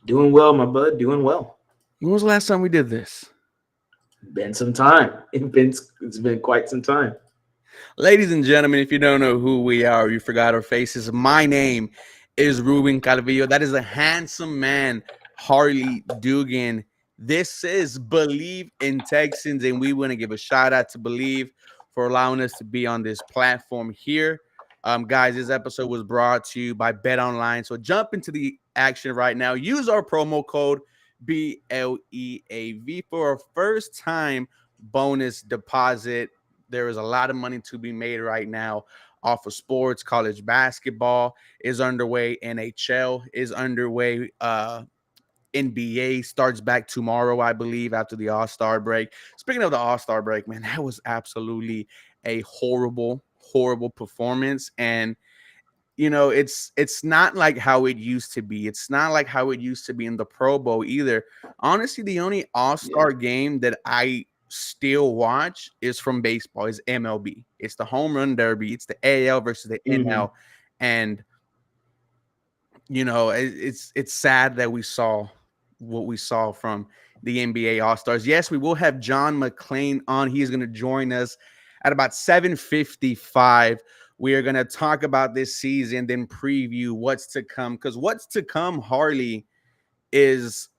Doing well, my bud. Doing well. When was the last time we did this? Been some time. It's been quite some time. Ladies and gentlemen, if you don't know who we are, you forgot our faces. My name is Ruben Calvillo. That is a handsome man, Harley Dugan. This is Believe in Texans, and we want to give a shout out to Believe for allowing us to be on this platform here. Guys, this episode was brought to you by Bet Online. So jump into the action right now. Use our promo code BLEAV for a first time bonus deposit. There is a lot of money to be made right now off of sports. College basketball is underway. NHL is underway. NBA starts back tomorrow, I believe, after the All-Star break. Speaking of the All-Star break, man, that was absolutely a horrible performance. And it's not like how it used to be. It's not like how it used to be in the Pro Bowl either. Honestly, the only Yeah. All-Star game that I still watch is from baseball, is MLB. It's the home run derby. It's the AL versus the hmm NL. And it's sad that we saw what we saw from the NBA All-Stars. Yes, we will have John McClain on. He's going to join us at about 7:55. We are going to talk about this season, then preview what's to come. Because what's to come, Harley, is,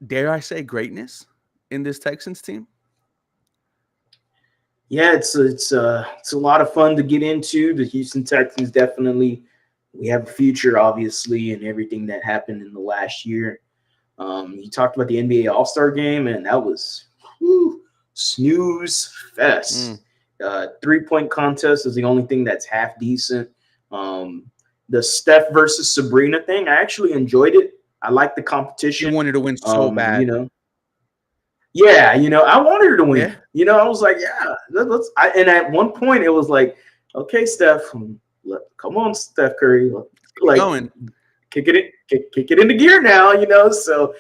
dare I say, greatness in this Texans team. Yeah, it's a lot of fun to get into. The Houston Texans definitely. We have a future, obviously, and everything that happened in the last year. You talked about the NBA All Star Game, and that was snooze Mm. fest. 3-point contest is the only thing that's half decent. Um, the Steph versus Sabrina thing, I actually enjoyed it. I like the You competition. wanted to win so Um, you bad. know, yeah, I wanted her to win. Yeah, I was like, yeah, let's. And at one point, it was like, okay, Steph, come on, Steph Curry, keep like going. kick it into gear now. So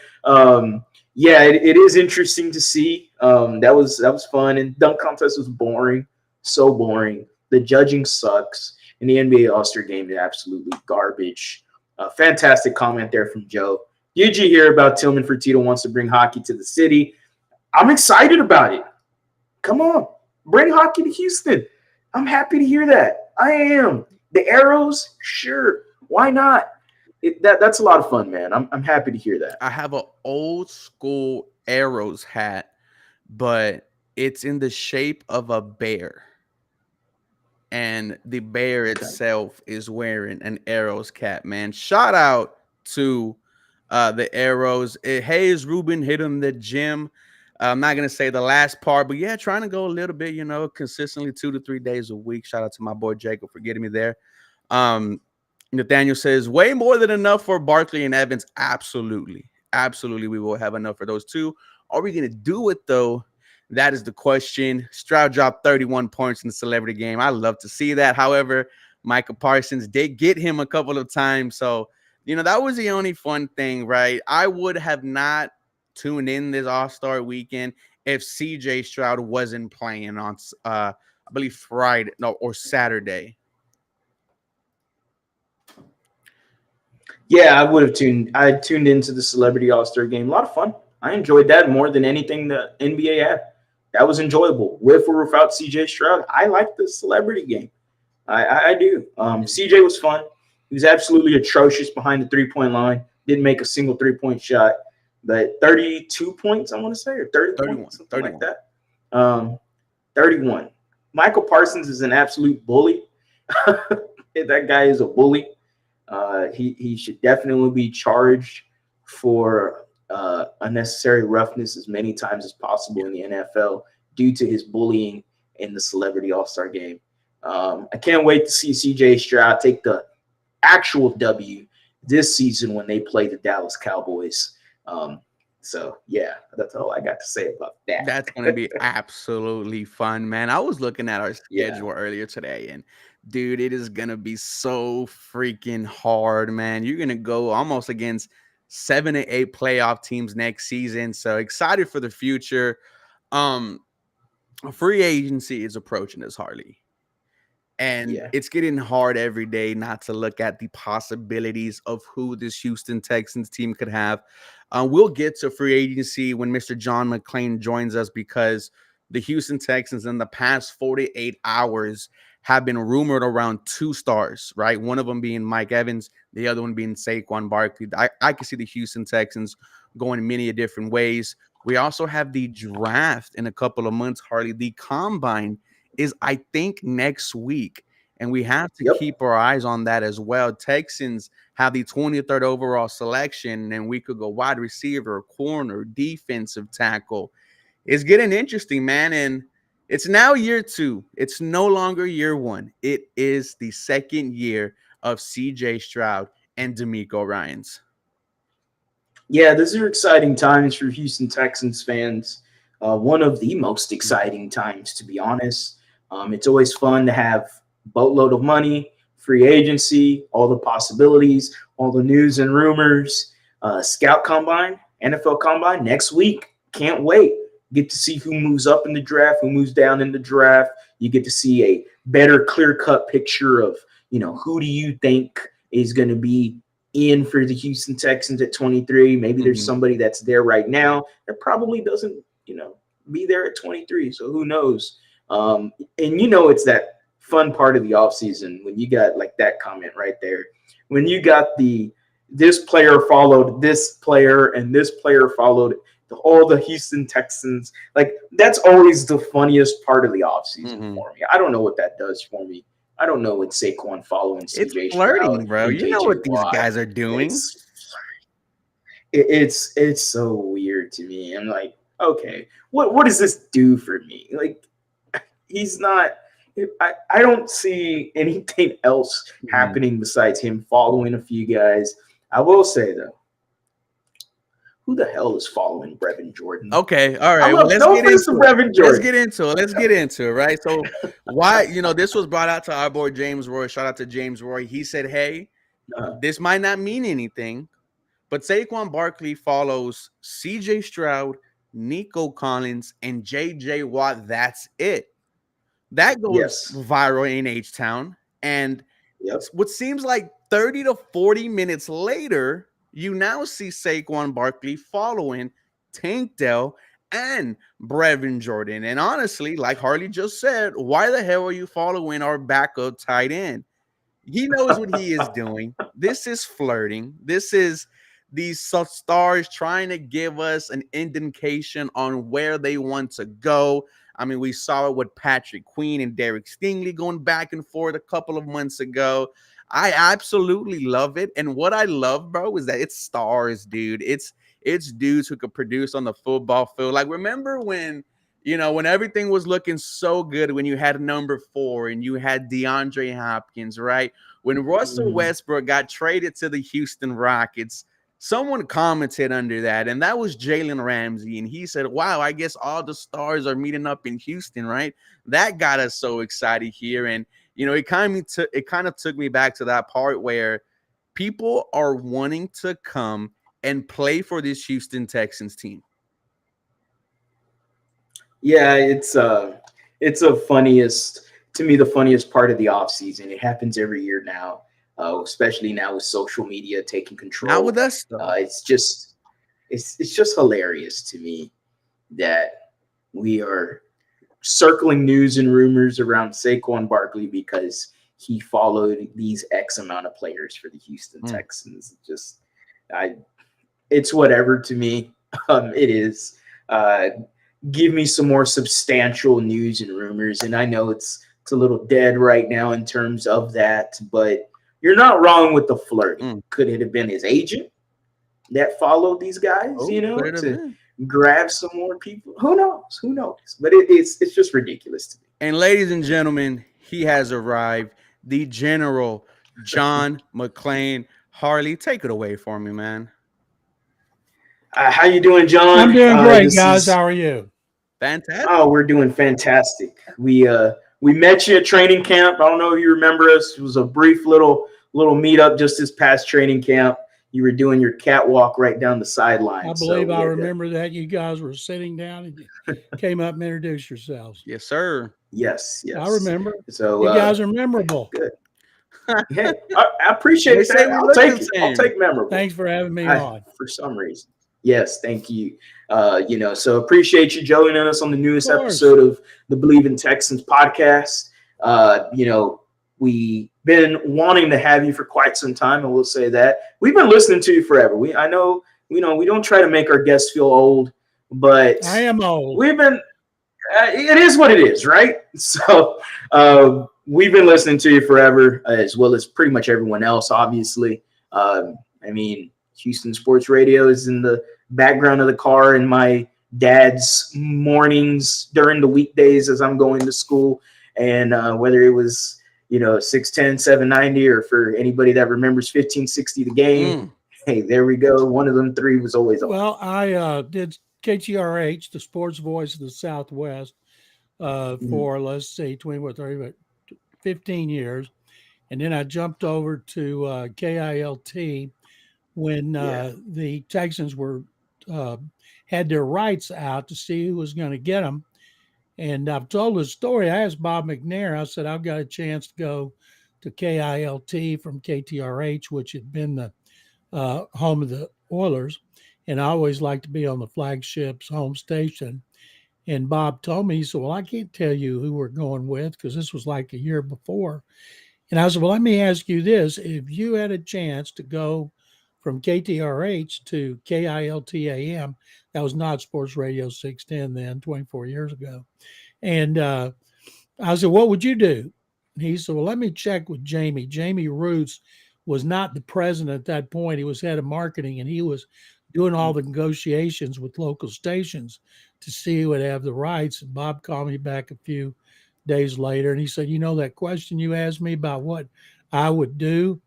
yeah, it is interesting to see. That was fun, and dunk contest was boring, so boring. The judging sucks, and the NBA All Star Game is absolutely garbage. Fantastic comment there from Joe. Did you hear about Tillman Fertitta wants to bring hockey to the city? I'm excited about it. Come on, bring hockey to Houston. I'm happy to hear that. I am. The Arrows, sure, why not? That's a lot of fun, man. I'm happy to hear that. I have an old school arrows hat, but it's in the shape of a bear. And the bear Okay. itself is wearing an arrows cap, man. Shout out to the arrows. Hayes Ruben hit him the gym. I'm not gonna say the last part, but yeah, trying to go a little bit, consistently 2 to 3 days a week. Shout out to my boy Jacob for getting me there. Um, Nathaniel says way more than enough for Barkley and Evans. Absolutely, we will have enough for those two. Are we gonna do it though? That is the question. Stroud dropped 31 points in the celebrity game. I love to see that. However, Michael Parsons did get him a couple of times. So, that was the only fun thing, right? I would have not tuned in this All-Star weekend if CJ Stroud wasn't playing on, I believe, Friday, no, or Saturday. Yeah, I would have tuned. I tuned into the Celebrity All Star Game. A lot of fun. I enjoyed that more than anything the NBA had. That was enjoyable. With or without CJ Stroud, I like the Celebrity Game. I do. CJ was fun. He was absolutely atrocious behind the 3-point line. Didn't make a single 3-point shot, but 32 points, I want to say, or 30 31, points, something like 31. that. Um, 31. Michael Parsons is an absolute bully. That guy is a bully. He should definitely be charged for unnecessary roughness as many times as possible in the NFL due to his bullying in the Celebrity All Star Game. I can't wait to see CJ Stroud take the actual W this season when they play the Dallas Cowboys. So, yeah, that's all I got to say about That's gonna that. be absolutely fun, man. I was looking at our Yeah. schedule earlier today, and dude, it is gonna be so freaking hard, man. You're gonna go almost against 7 to 8 playoff teams next season. So excited for the future. Um, Free agency is approaching us, Harley. And Yeah. it's getting hard every day not to look at the possibilities of who this Houston Texans team could have. We'll get to free agency when Mr. John McClain joins us, because the Houston Texans in the past 48 hours have been rumored around 2 stars, right? One of them being Mike Evans, the other one being Saquon Barkley. I can see the Houston Texans going many different ways. We also have the draft in a couple of months, Harley. The combine is, I think, next week. And we have to Yep. keep our eyes on that as well. Texans have the 23rd overall selection, and we could go wide receiver, corner, defensive tackle. It's getting interesting, man. And it's now year 2. It's no longer year 1. It is the second year of CJ Stroud and D'Amico Ryans. Yeah, these are exciting times for Houston Texans fans. One of the most exciting times, to be honest. It's always fun to have boatload of money, free agency, all the possibilities, all the news and rumors. Scout Combine, NFL Combine next week. Can't wait. Get to see who moves up in the draft, who moves down in the draft. You get to see a better, clear-cut picture of, who do you think is going to be in for the Houston Texans at 23. Maybe there's somebody that's there right now that probably doesn't, be there at 23. So who knows? And it's that fun part of the offseason when you got like that comment right there. When you got this player followed this player and this player followed all the Houston Texans. Like, that's always the funniest part of the offseason for me. I don't know what that does for me. I don't know what Saquon following CJ It's flirting, Stroud, bro. You know what these guys are doing. It's so weird to me. I'm like, okay, what does this do for me? Like, he's not. I don't see anything else happening besides him following a few guys. I will say though, who the hell is following Brevin Jordan? Okay, all right. Well, let's get into it, right? So why, this was brought out to our boy James Roy. Shout out to James Roy. He said, hey, this might not mean anything, but Saquon Barkley follows CJ Stroud, Nico Collins, and JJ Watt. That's it. That goes viral in H-Town. And what seems like 30 to 40 minutes later, you now see Saquon Barkley following Tank Dell and Brevin Jordan. And honestly, like Harley just said, why the hell are you following our backup tight end? He knows what he is doing. This is flirting. This is these stars trying to give us an indication on where they want to go. I mean, we saw it with Patrick Queen and Derek Stingley going back and forth a couple of months ago. I absolutely love it. And what I love, bro, is that it's stars, dude. It's dudes who could produce on the football field. Like, remember when, when everything was looking so good, when you had number 4 and you had DeAndre Hopkins, right? When Russell Westbrook got traded to the Houston Rockets, someone commented under that, and that was Jalen Ramsey. And he said, wow, I guess all the stars are meeting up in Houston, right? That got us so excited here. And, it kind of took me back to that part where people are wanting to come and play for this Houston Texans team. Yeah, it's the funniest part of the offseason. It happens every year now. Especially now with social media taking control. Not with us, though. It's just hilarious to me that we are circling news and rumors around Saquon Barkley because he followed these X amount of players for the Houston Texans. It's whatever to me. It is. Give me some more substantial news and rumors, and I know it's a little dead right now in terms of that, but you're not wrong with the flirting. Could it have been his agent that followed these guys, to grab some more people? Who knows? But it's just ridiculous to me. And ladies and gentlemen, he has arrived. The General, John McClain. Harley, take it away for me, man. How you doing, John? I'm doing great, guys. How are you? Fantastic. Oh, we're doing fantastic. We met you at training camp. I don't know if you remember us. It was a brief little meetup just this past training camp. you were doing your catwalk right down the sideline. I believe I yeah, remember that you guys were sitting down and you came up and introduced yourselves. Yes, sir. Yes. I remember. So you guys are memorable. good. Hey, I appreciate They say that. we I'll look take the it. I'll same. take memorable. Thanks for having me on. For some reason. Yes, thank you. So appreciate you joining us on the newest episode of the Believe in Texans podcast. We've been wanting to have you for quite some time, and we'll say that. We've been listening to you forever. I know, we don't try to make our guests feel old, but I am old. We've been, it is what it is, right? So we've been listening to you forever, as well as pretty much everyone else, obviously. Houston Sports Radio is in the background of the car in my dad's mornings during the weekdays as I'm going to school. And whether it was, 610, 790, or for anybody that remembers 1560 the game, hey, there we go. One of them three was always on. Well, I did KTRH, the sports voice of the Southwest, for, let's see, 15 years. And then I jumped over to KILT when the Texans had their rights out to see who was going to get them. And I've told the story. I asked Bob McNair, I said, I've got a chance to go to KILT from KTRH, which had been the home of the Oilers. And I always like to be on the flagship's home station. And Bob told me, he said, well, I can't tell you who we're going with because this was like a year before. And I said, well, let me ask you this. If you had a chance to go from KTRH to KILT-AM, that was not Sports Radio 610 then, 24 years ago. And I said, what would you do? And he said, well, let me check with Jamie. Jamie Roots was not the president at that point. He was head of marketing, and he was doing all the negotiations with local stations to see who would have the rights. And Bob called me back a few days later, and he said, that question you asked me about what I would do?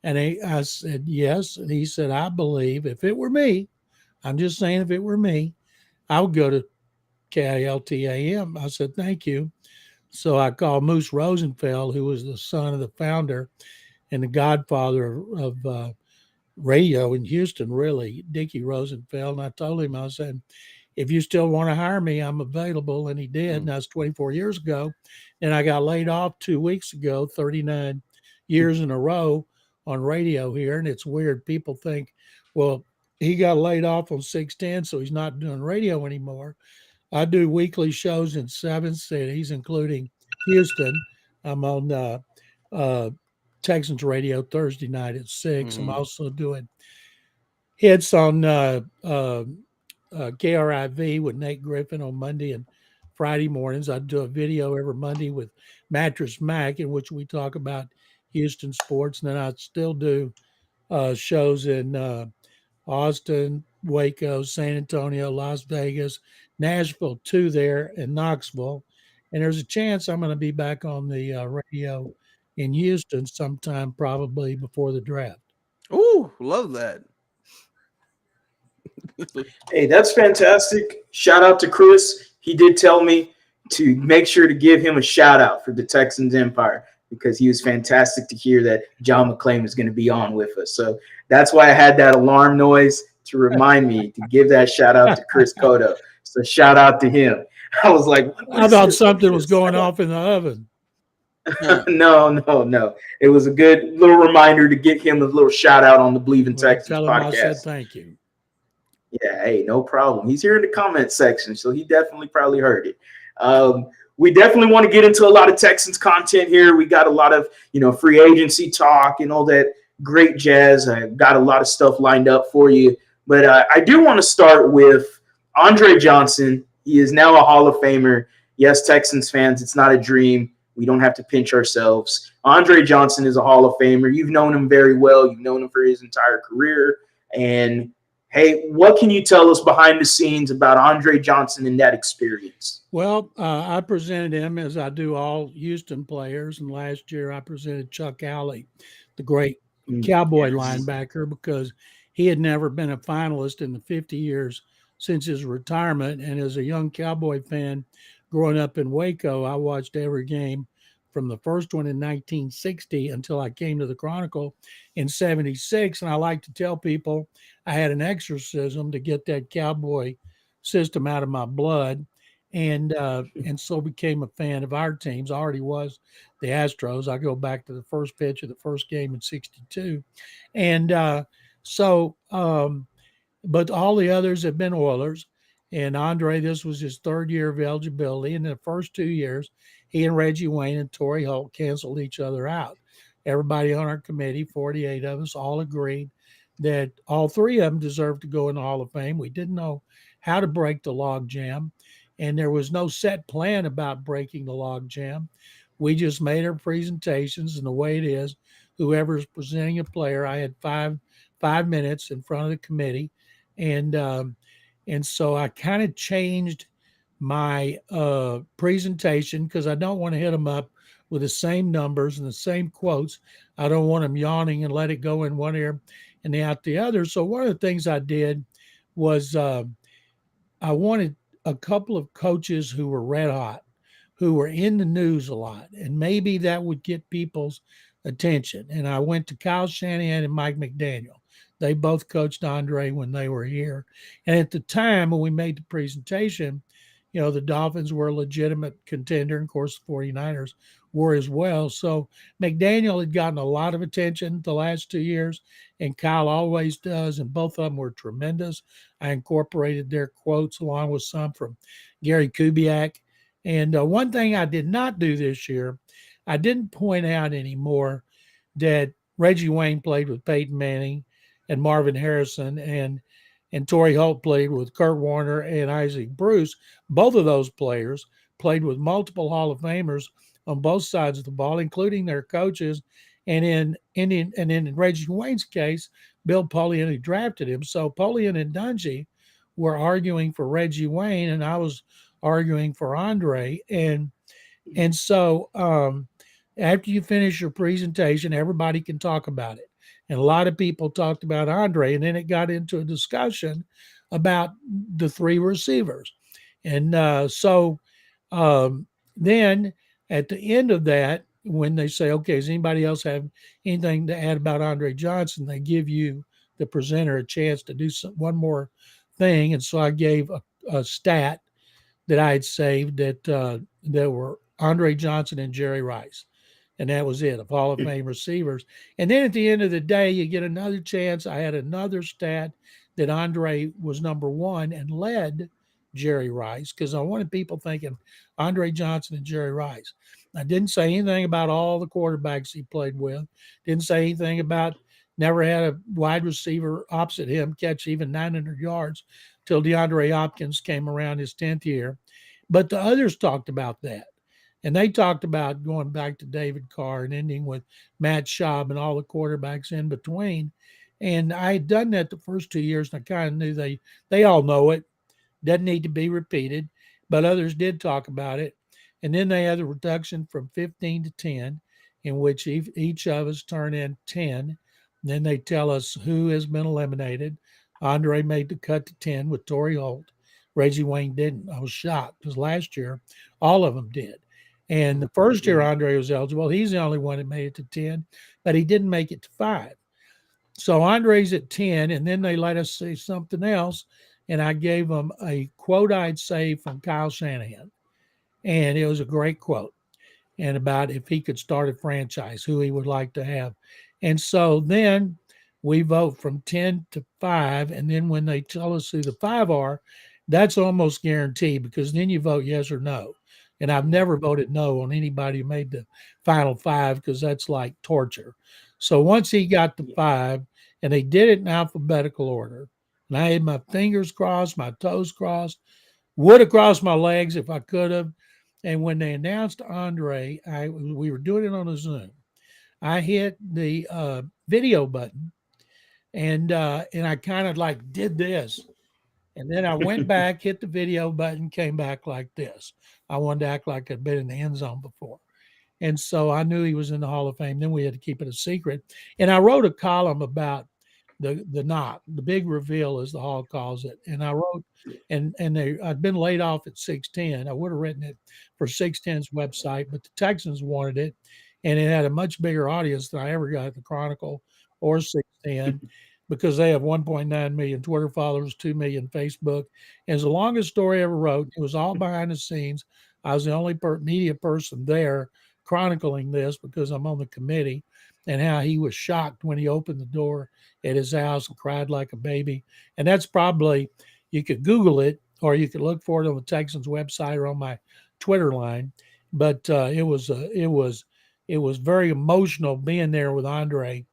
And I said, yes. And he said, I believe if it were me, I'm just saying if it were me, I would go to KILT-AM. I said, thank you. So I called Moose Rosenfeld, who was the son of the founder and the godfather of radio in Houston, really, Dickie Rosenfeld. And I told him, I said, if you still want to hire me, I'm available. And he did. And that's 24 years ago. And I got laid off 2 weeks ago, 39 years in a row on radio here. And it's weird. People think, well, he got laid off on 610, so he's not doing radio anymore. I do weekly shows in 7 cities, including Houston. I'm on Texans radio Thursday night at 6. I'm also doing hits on KRIV with Nate Griffin on Monday and Friday mornings. I do a video every Monday with Mattress Mac in which we talk about Houston sports. And then I still do shows in Austin, Waco, San Antonio, Las Vegas, Nashville, 2 there, and Knoxville. And there's a chance I'm going to be back on the radio in Houston sometime, probably before the draft. Ooh, love that. Hey, that's fantastic. Shout out to Chris. He did tell me to make sure to give him a shout out for the Texans Empire because he was fantastic to hear that John McClain was going to be on with us. So that's why I had that alarm noise to remind me to give that shout out to Chris Cotto. So shout out to him. I was like, I thought something was going off in the oven. No. It was a good little reminder to get him a little shout out on the Believe in Texans tell him podcast. I said thank you. Yeah, hey, no problem. He's here in the comment section, so he definitely probably heard it. We definitely want to get into a lot of Texans content here. We got a lot of, free agency talk and all that great jazz. I got a lot of stuff lined up for you. But I do want to start with Andre Johnson. He is now a Hall of Famer. Yes, Texans fans, it's not a dream. We don't have to pinch ourselves. Andre Johnson is a Hall of Famer. You've known him very well. You've known him for his entire career. And hey, what can you tell us behind the scenes about Andre Johnson and that experience? Well, I presented him as I do all Houston players. And last year I presented Chuck Alley, the great Cowboy linebacker, because he had never been a finalist in the 50 years since his retirement. And as a young Cowboy fan growing up in Waco, I watched every game from the first one in 1960 until I came to the Chronicle in 76. And I like to tell people I had an exorcism to get that cowboy system out of my blood. And so became a fan of our teams. I already was the Astros. I go back to the first pitch of the first game in 62. And so but all the others have been Oilers. And Andre, this was his third year of eligibility. In the first 2 years, he and Reggie Wayne and Torrey Holt canceled each other out. Everybody on our committee, 48 of us, all agreed that all three of them deserved to go in the Hall of Fame. We didn't know how to break the log jam, and there was no set plan about breaking the log jam. We just made our presentations, and the way it is, whoever's presenting a player, I had five minutes in front of the committee, and so I kind of changed my presentation because I don't want to hit them up with the same numbers and the same quotes. I don't want them yawning and let it go in one ear and out the other. So one of the things I did was I wanted a couple of coaches who were red hot, who were in the news a lot, and maybe that would get people's attention. And I went to Kyle Shanahan and Mike McDaniel. They both coached Andre when they were here. And at the time when we made the presentation, the Dolphins were a legitimate contender. And of course, the 49ers were as well. So McDaniel had gotten a lot of attention the last 2 years, and Kyle always does. And both of them were tremendous. I incorporated their quotes along with some from Gary Kubiak. And one thing I did not do this year, I didn't point out anymore that Reggie Wayne played with Peyton Manning and Marvin Harrison, and Torrey Holt played with Kurt Warner and Isaac Bruce. Both of those players played with multiple Hall of Famers on both sides of the ball, including their coaches. And in Reggie Wayne's case, Bill Polian had drafted him. So Polian and Dungy were arguing for Reggie Wayne, and I was arguing for Andre. And so after you finish your presentation, everybody can talk about it. And a lot of people talked about Andre, and then it got into a discussion about the three receivers. And then at the end of that, when they say, okay, does anybody else have anything to add about Andre Johnson? They give you, the presenter, a chance to do one more thing. And so I gave a stat that I had saved that were Andre Johnson and Jerry Rice. And that was it, of Hall of Fame receivers. And then at the end of the day, you get another chance. I had another stat that Andre was number one and led Jerry Rice, because I wanted people thinking Andre Johnson and Jerry Rice. I didn't say anything about all the quarterbacks he played with. Didn't say anything about never had a wide receiver opposite him catch even 900 yards till DeAndre Hopkins came around his 10th year. But the others talked about that. And they talked about going back to David Carr and ending with Matt Schaub and all the quarterbacks in between. And I had done that the first 2 years, and I kind of knew they all know it. Doesn't need to be repeated, but others did talk about it. And then they had a reduction from 15 to 10, in which each of us turn in 10. And then they tell us who has been eliminated. Andre made the cut to 10 with Torrey Holt. Reggie Wayne didn't. I was shocked because last year all of them did. And the first year Andre was eligible, he's the only one that made it to 10, but he didn't make it to 5. So Andre's at 10, and then they let us say something else, and I gave them a quote I'd saved from Kyle Shanahan. And it was a great quote, and about if he could start a franchise, who he would like to have. And so then we vote from 10 to 5, and then when they tell us who the 5 are, that's almost guaranteed, because then you vote yes or no. And I've never voted no on anybody who made the final 5, because that's like torture. So once he got the 5, and they did it in alphabetical order, and I had my fingers crossed, my toes crossed, would have crossed my legs if I could have. And when they announced Andre, we were doing it on a Zoom. I hit the video button, and I kind of like did this. And then I went back, hit the video button, came back like this. I wanted to act like I'd been in the end zone before. And so I knew he was in the Hall of Fame. Then we had to keep it a secret. And I wrote a column about the big reveal, as the Hall calls it. And I wrote, and I'd been laid off at 610. I would have written it for 610's website, but the Texans wanted it, and it had a much bigger audience than I ever got at the Chronicle or 610 because they have 1.9 million Twitter followers, 2 million Facebook. And it's the longest story I ever wrote. It was all behind the scenes. I was the only media person there chronicling this because I'm on the committee, and how he was shocked when he opened the door at his house and cried like a baby. And that's probably, you could Google it or you could look for it on the Texans website or on my Twitter line. But it was very emotional being there with Andre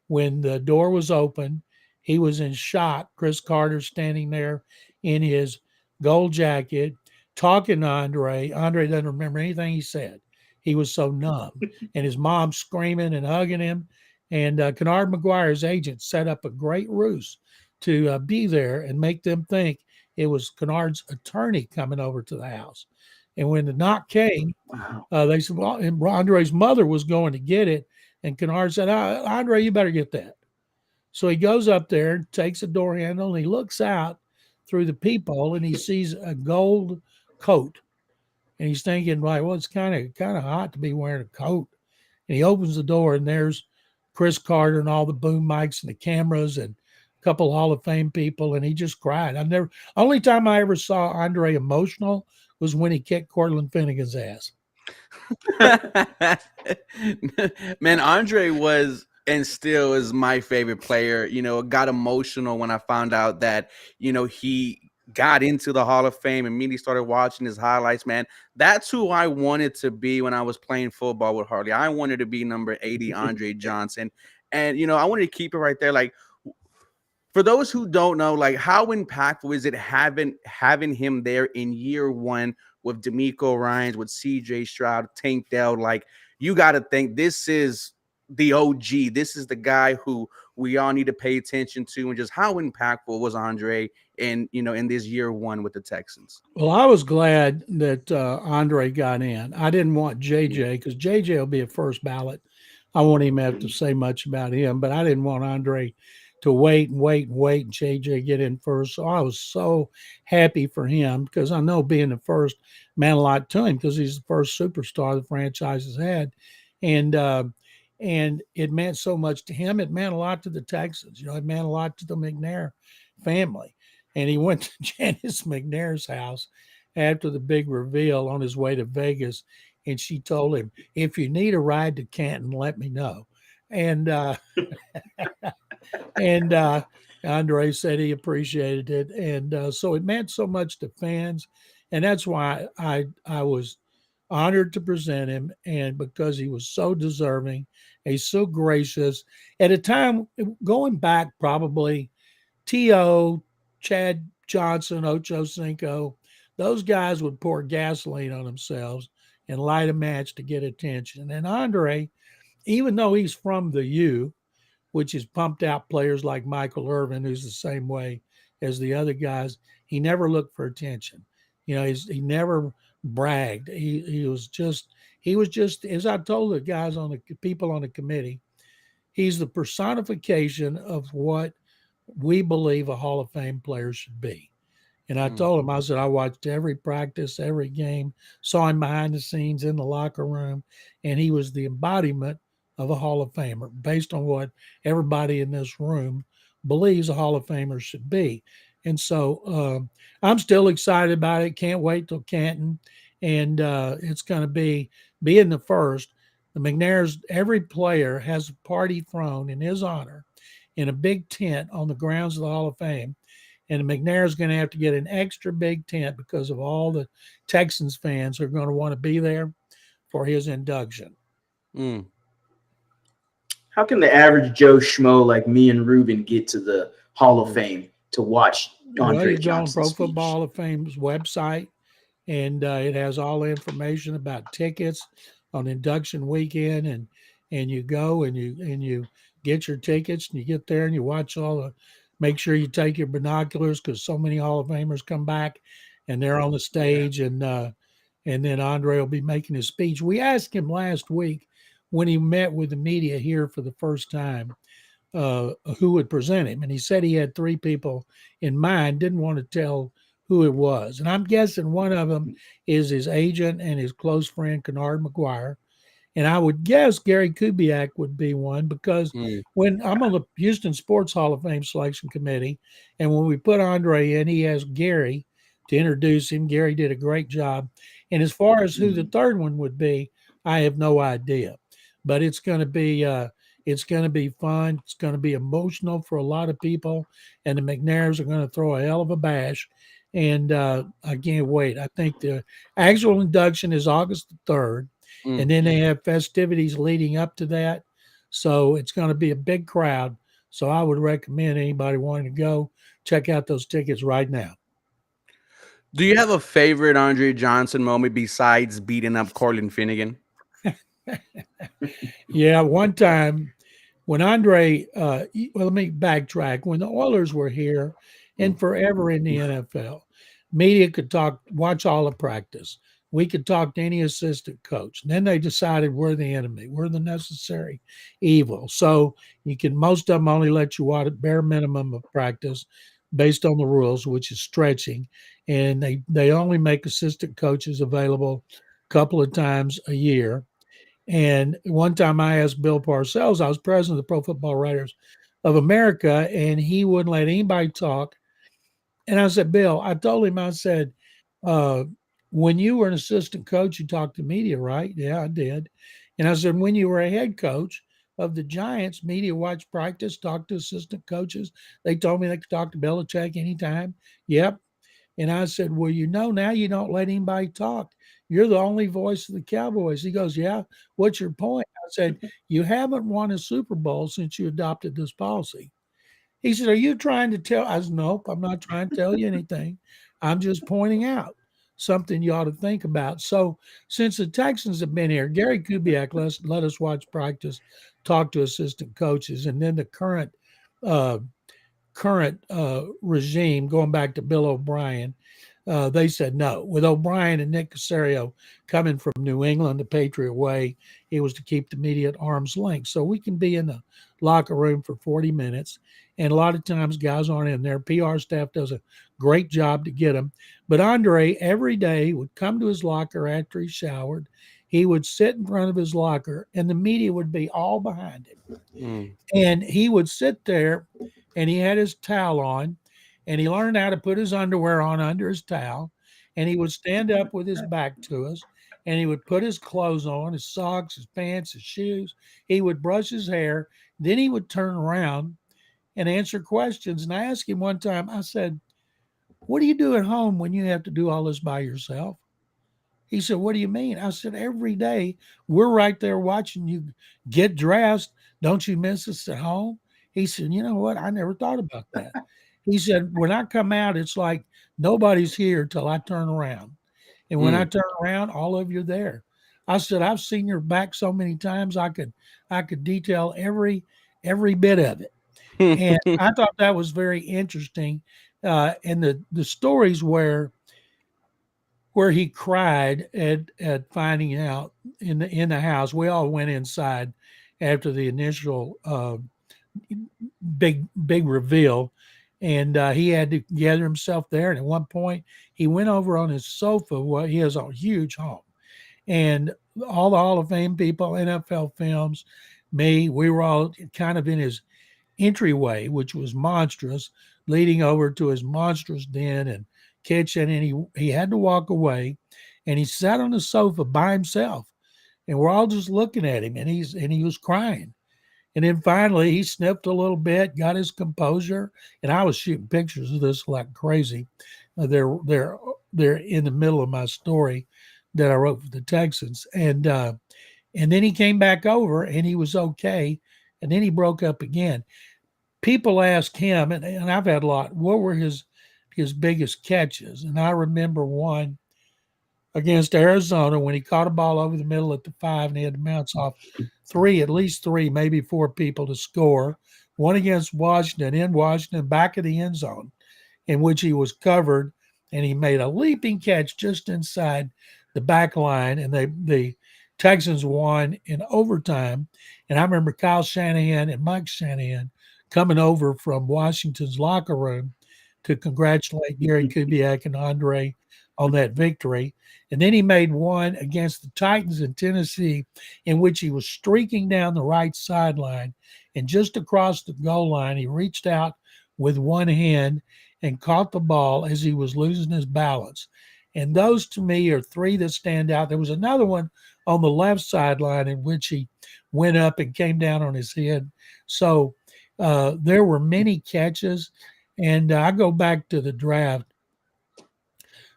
when the door was open. He was in shock. Chris Carter standing there in his gold jacket talking to Andre. Andre doesn't remember anything he said. He was so numb, and his mom screaming and hugging him. And Kennard McGuire's agent set up a great ruse to be there and make them think it was Kennard's attorney coming over to the house. And when the knock came, they said, well, and Andre's mother was going to get it. And Kennard said, Andre, you better get that. So he goes up there, takes a door handle, and he looks out through the peephole, and he sees a gold coat. And he's thinking, like, well, it's kind of hot to be wearing a coat. And he opens the door, and there's Chris Carter and all the boom mics and the cameras and a couple Hall of Fame people, and he just cried. Only time I ever saw Andre emotional was when he kicked Cortland Finnegan's ass. Man, Andre was and still is my favorite player. Got emotional when I found out that, he got into the Hall of Fame and immediately started watching his highlights, man. That's who I wanted to be when I was playing football with Harley. I wanted to be number 80, Andre Johnson. And, I wanted to keep it right there. Like, for those who don't know, like, how impactful is it having him there in year one with D'Amico Ryans, with CJ Stroud, Tank Dell? Like, you got to think this is the OG. This is the guy who we all need to pay attention to, and just how impactful was Andre in this year one with the Texans. Well, I was glad that Andre got in. I didn't want JJ because JJ will be a first ballot. I won't even have to say much about him, but I didn't want Andre to wait and JJ get in first. So I was so happy for him because I know being the first meant a lot to him because he's the first superstar the franchise has had. And it meant so much to him. It meant a lot to the Texans. It meant a lot to the McNair family. And he went to Janice McNair's house after the big reveal on his way to Vegas. And she told him, if you need a ride to Canton, let me know. And Andre said he appreciated it. And so it meant so much to fans. And that's why I was honored to present him, and because he was so deserving, he's so gracious. At a time going back, probably T.O., Chad Johnson, Ocho Cinco, those guys would pour gasoline on themselves and light a match to get attention. And Andre, even though he's from the U, which has pumped out players like Michael Irvin, who's the same way as the other guys, he never looked for attention. He never bragged. He was just, as I told the guys people on the committee, he's the personification of what we believe a Hall of Fame player should be. And I told him, I said, I watched every practice, every game, saw him behind the scenes in the locker room, and he was the embodiment of a Hall of Famer based on what everybody in this room believes a Hall of Famer should be. And so I'm still excited about it. Can't wait till Canton. And it's going to be being the first. The McNairs, every player has a party thrown in his honor in a big tent on the grounds of the Hall of Fame. And the McNair is going to have to get an extra big tent because of all the Texans fans who are going to want to be there for his induction. How can the average Joe Schmo like me and Ruben get to the Hall of Fame to watch Andre Johnson's Pro speech? Football Hall of Fame's website, and it has all the information about tickets on induction weekend, and you go and you get your tickets and you get there and you watch make sure you take your binoculars because so many Hall of Famers come back and they're on the stage, and then Andre will be making his speech. We asked him last week when he met with the media here for the first time, who would present him. And he said he had three people in mind, didn't want to tell who it was. And I'm guessing one of them is his agent and his close friend, Kennard McGuire. And I would guess Gary Kubiak would be one because Mm. when I'm on the Houston Sports Hall of Fame selection committee, and when we put Andre in, he asked Gary to introduce him. Gary did a great job. And as far as who the third one would be, I have no idea. But it's going to be fun. It's going to be emotional for a lot of people, and the McNairs are going to throw a hell of a bash. And I can't wait. I think the actual induction is August the 3rd. Mm. And then they have festivities leading up to that. So it's going to be a big crowd. So I would recommend anybody wanting to go check out those tickets right now. Do you have a favorite Andre Johnson moment besides beating up Cortland Finnegan? Yeah, one time when Andre, well, let me backtrack. When the Oilers were here and forever in the NFL, media could talk, watch all the practice. We could talk to any assistant coach. And then they decided we're the enemy. We're the necessary evil. So you can, most of them only let you watch at bare minimum of practice based on the rules, which is stretching. And they only make assistant coaches available a couple of times a year. And one time I asked Bill Parcells, I was president of the Pro Football Writers of America, and he wouldn't let anybody talk. And I said, Bill, I told him, I said, uh, when you were an assistant coach, you talked to media, right? Yeah, I did. And I said, when you were a head coach of the Giants, media watched practice, talked to assistant coaches. They told me they could talk to Belichick anytime. Yep. And I said, well, now you don't let anybody talk. You're the only voice of the Cowboys. He goes, yeah, what's your point? I said, you haven't won a Super Bowl since you adopted this policy. He said, are you trying to tell? I said, nope, I'm not trying to tell you anything. I'm just pointing out something you ought to think about. So since the Texans have been here, Gary Kubiak let us watch practice, talk to assistant coaches, and then the uh, current regime, going back to Bill O'Brien, they said no. With O'Brien and Nick Caserio coming from New England the Patriot way, it was to keep the media at arm's length. So we can be in the locker room for 40 minutes. And a lot of times guys aren't in there. PR staff does a great job to get them. But Andre every day would come to his locker after he showered. He would sit in front of his locker and the media would be all behind him. Mm. And he would sit there and he had his towel on and he learned how to put his underwear on under his towel. And he would stand up with his back to us and he would put his clothes on, his socks, his pants, his shoes. He would brush his hair. Then he would turn around and answer questions. And I asked him one time, I said, what do you do at home when you have to do all this by yourself? He said, what do you mean? I said, every day we're right there watching you get dressed. Don't you miss us at home? He said, you know what? I never thought about that. He said, when I come out, it's like nobody's here till I turn around. And when I turn around, all of you are there. I said, I've seen your back so many times I could detail every bit of it. And I thought that was very interesting. And the stories where he cried at finding out in the house. We all went inside after the initial big reveal, and he had to gather himself there. And at one point, he went over on his sofa. Well, he has a huge home, and all the Hall of Fame people, NFL Films, me, we were all kind of in his entryway, which was monstrous, leading over to his monstrous den and kitchen. And he had to walk away, and he sat on the sofa by himself, and we're all just looking at him, and he was crying. And then finally he sniffed a little bit, got his composure, and I was shooting pictures of this like crazy. They're in the middle of my story that I wrote for the Texans, and then he came back over and he was okay, and then he broke up again. People ask him, and I've had a lot, what were his biggest catches? And I remember one against Arizona when he caught a ball over the middle at the 5 and he had to bounce off at least three, maybe four people to score. One against Washington, in Washington, back of the end zone, in which he was covered, and he made a leaping catch just inside the back line, and the Texans won in overtime. And I remember Kyle Shanahan and Mike Shanahan coming over from Washington's locker room to congratulate Gary Kubiak and Andre on that victory. And then he made one against the Titans in Tennessee, in which he was streaking down the right sideline. And just across the goal line, he reached out with one hand and caught the ball as he was losing his balance. And those to me are three that stand out. There was another one on the left sideline in which he went up and came down on his head. So there were many catches. And I go back to the draft.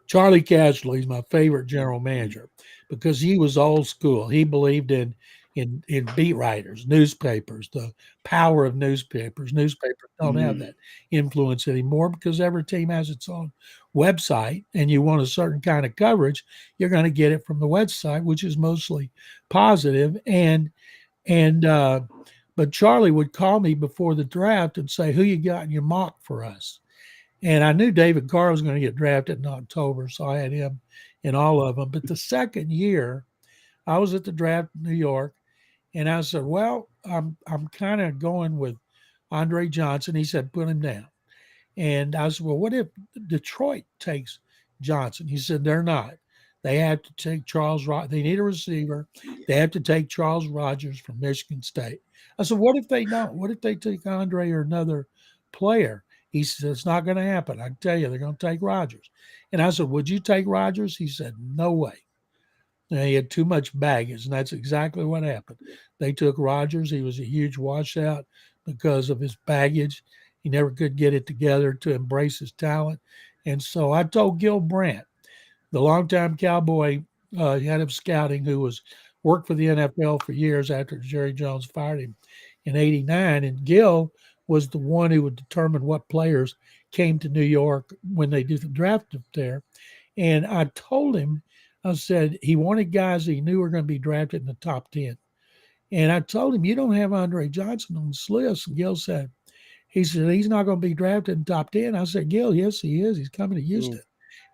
Charlie Casserly is my favorite general manager because he was old school. He believed in beat writers, newspapers, the power of newspapers. Newspapers don't have that influence anymore because every team has its own website, and you want a certain kind of coverage, you're going to get it from the website, which is mostly positive. But Charlie would call me before the draft and say, "Who you got in your mock for us?" And I knew David Carr was going to get drafted in October, so I had him in all of them. But the second year, I was at the draft in New York, and I said, "Well, I'm kind of going with Andre Johnson." He said, "Put him down." And I said, "Well, what if Detroit takes Johnson?" He said, "They're not. They have to take Charles Rogers. They need a receiver. They have to take Charles Rogers from Michigan State." I said, "What if they don't? What if they take Andre or another player?" He said, "It's not going to happen. I can tell you, they're going to take Rogers." And I said, "Would you take Rogers?" He said, "No way." And he had too much baggage, and that's exactly what happened. They took Rogers. He was a huge washout because of his baggage. He never could get it together to embrace his talent. And so I told Gil Brandt, the longtime Cowboy head of scouting, who was worked for the NFL for years after Jerry Jones fired him in '89, and Gil was the one who would determine what players came to New York when they did the draft up there. And I told him, I said he wanted guys he knew were going to be drafted in the top 10. And I told him, "You don't have Andre Johnson on this list." And Gil said, he's not going to be drafted in the top 10. I said, "Gil, yes, he is. He's coming to Houston."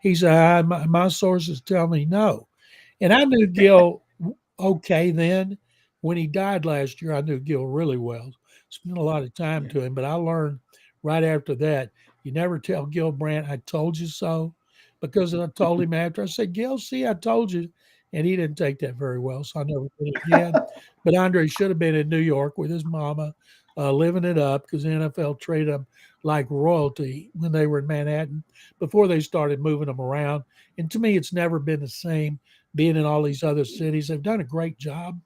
He said, my sources tell me no." And I knew Gil okay then. When he died last year, I knew Gil really well. Spent a lot of time to him, but I learned right after that, you never tell Gil Brandt, "I told you so," because I told him after. I said, "Gil, see, I told you." And he didn't take that very well, so I never did it again. But Andre should have been in New York with his mama, living it up because the NFL treated him like royalty when they were in Manhattan before they started moving them around. And to me, it's never been the same being in all these other cities. They've done a great job.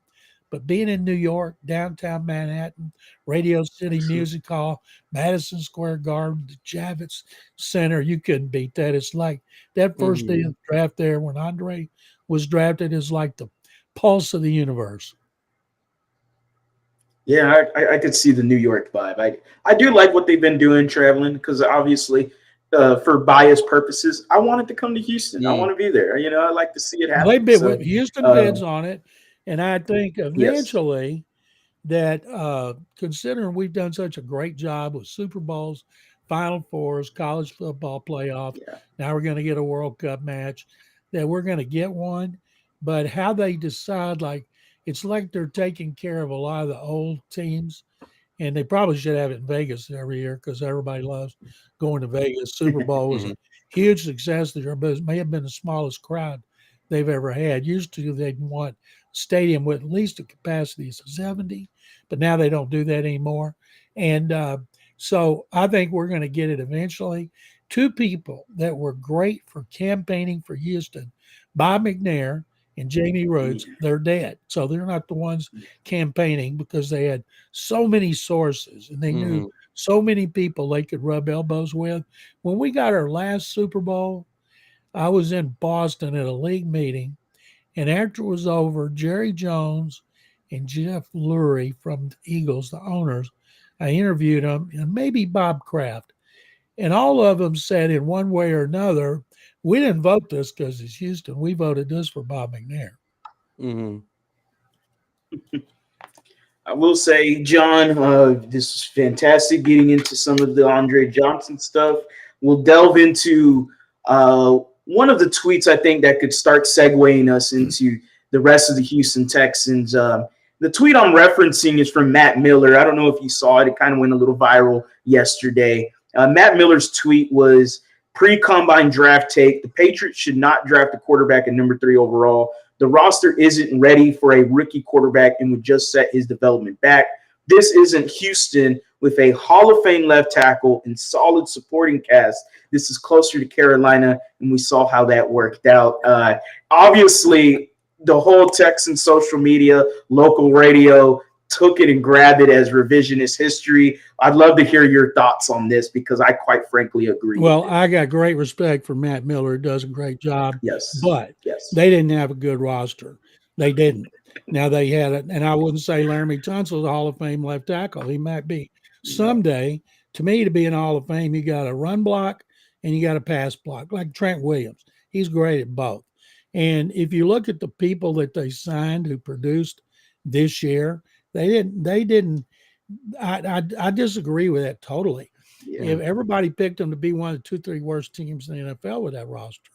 But being in New York, downtown Manhattan, Radio City Music Hall, Madison Square Garden, the Javits Center, you couldn't beat that. It's like that first day of the draft there when Andre was drafted is like the pulse of the universe. Yeah, I could see the New York vibe. I do like what they've been doing traveling because obviously, for bias purposes, I wanted to come to Houston. I want to be there. I like to see it Well, they happen. bid, So, Houston bids on it, and I think yes. eventually that considering we've done such a great job with Super Bowls, Final Fours, college football playoffs, Yeah. now we're going to get a World Cup match, that we're going to get one. But how they decide, like, it's like they're taking care of a lot of the old teams, and they probably should have it in Vegas every year because everybody loves going to Vegas. Super Bowl was a huge success this year, but it may have been the smallest crowd they've ever had. Used to, they'd want a stadium with at least a capacity of 70, but now they don't do that anymore. And so I think we're going to get it eventually. Two people that were great for campaigning for Houston, Bob McNair and Jamie Rhodes, they're dead. So they're not the ones campaigning because they had so many sources and they knew so many people they could rub elbows with. When we got our last Super Bowl, I was in Boston at a league meeting, and after it was over, Jerry Jones and Jeff Lurie from the Eagles, the owners, I interviewed them, and maybe Bob Kraft. And all of them said in one way or another, "We didn't vote this because it's Houston. We voted this for Bob McNair." I will say, John, this was fantastic getting into some of the Andre Johnson stuff. We'll delve into one of the tweets I think that could start segueing us into the rest of the Houston Texans. The tweet I'm referencing is from Matt Miller. I don't know if you saw it. It kind of went a little viral yesterday. Matt Miller's tweet was pre-combine draft take. The Patriots should not draft a quarterback at number 3 overall. The roster isn't ready for a rookie quarterback and would just set his development back. This isn't Houston with a Hall of Fame left tackle and solid supporting cast. This is closer to Carolina, and we saw how that worked out. Obviously, the whole Texan social media, local radio took it and grabbed it as revisionist history. I'd love to hear your thoughts on this because I quite frankly agree. Well, I got great respect for Matt Miller. He does a great job. Yes. But yes. they didn't have a good roster. They didn't. Now they had it, and I wouldn't say Laramie Tunsil's a Hall of Fame left tackle. He might be someday. To me, to be in Hall of Fame, you got a run block and you got a pass block, like Trent Williams. He's great at both. And if you look at the people that they signed who produced this year, they didn't. I disagree with that totally. Yeah. If everybody picked them to be one of the 2-3 worst teams in the NFL with that roster,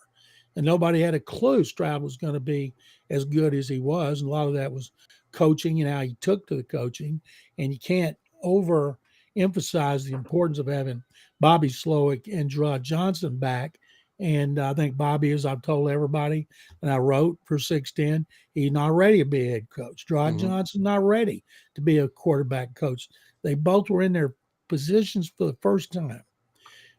and nobody had a clue Stroud was going to be as good as he was, and a lot of that was coaching and how he took to the coaching. And you can't overemphasize the importance of having Bobby Slowick and Gerard Johnson back. And I think Bobby, as I've told everybody, and I wrote for 610, he's not ready to be a head coach. Gerard Johnson not ready to be a quarterback coach. They both were in their positions for the first time.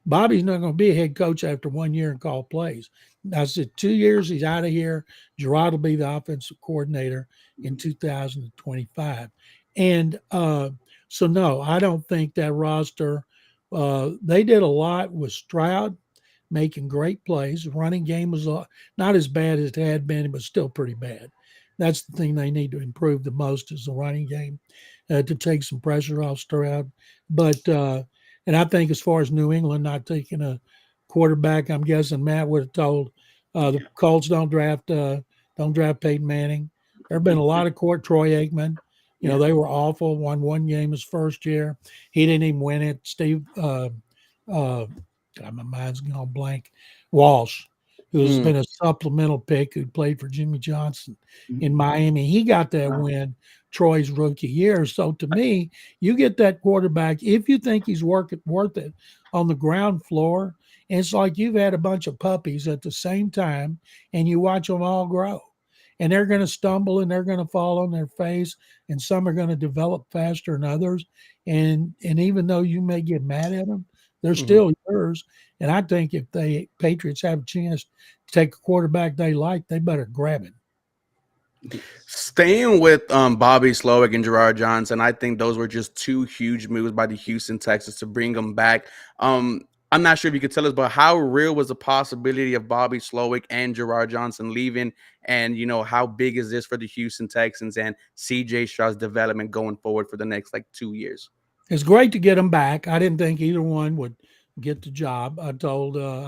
Bobby's not going to be a head coach after 1 year and call plays. I said 2 years, he's out of here. Gerard will be the offensive coordinator in 2025. And so, no, I don't think that roster, they did a lot with Stroud making great plays. The running game was not as bad as it had been, but still pretty bad. That's the thing they need to improve the most is the running game to take some pressure off Stroud. But and I think as far as New England not taking a quarterback, I'm guessing Matt would have told the Colts don't draft Peyton Manning. There have been a lot of Troy Aikman. You know, they were awful. Won one game his first year. He didn't even win it. Steve God, my mind's gone blank. Walsh, who's been a supplemental pick, who played for Jimmy Johnson in Miami. He got that win Troy's rookie year. So to me, you get that quarterback if you think he's worth it on the ground floor. And it's like you've had a bunch of puppies at the same time, and you watch them all grow. And they're going to stumble and they're going to fall on their face, and some are going to develop faster than others. And even though you may get mad at them, they're still yours. And I think if the Patriots have a chance to take a quarterback they like, they better grab it. Staying with Bobby Slowick and Gerard Johnson, I think those were just two huge moves by the Houston Texans to bring them back. I'm not sure if you could tell us, but how real was the possibility of Bobby Slowick and Gerard Johnson leaving? And, you know, how big is this for the Houston Texans and CJ Stroud's development going forward for the next 2 years? It's great to get them back. I didn't think either one would get the job. I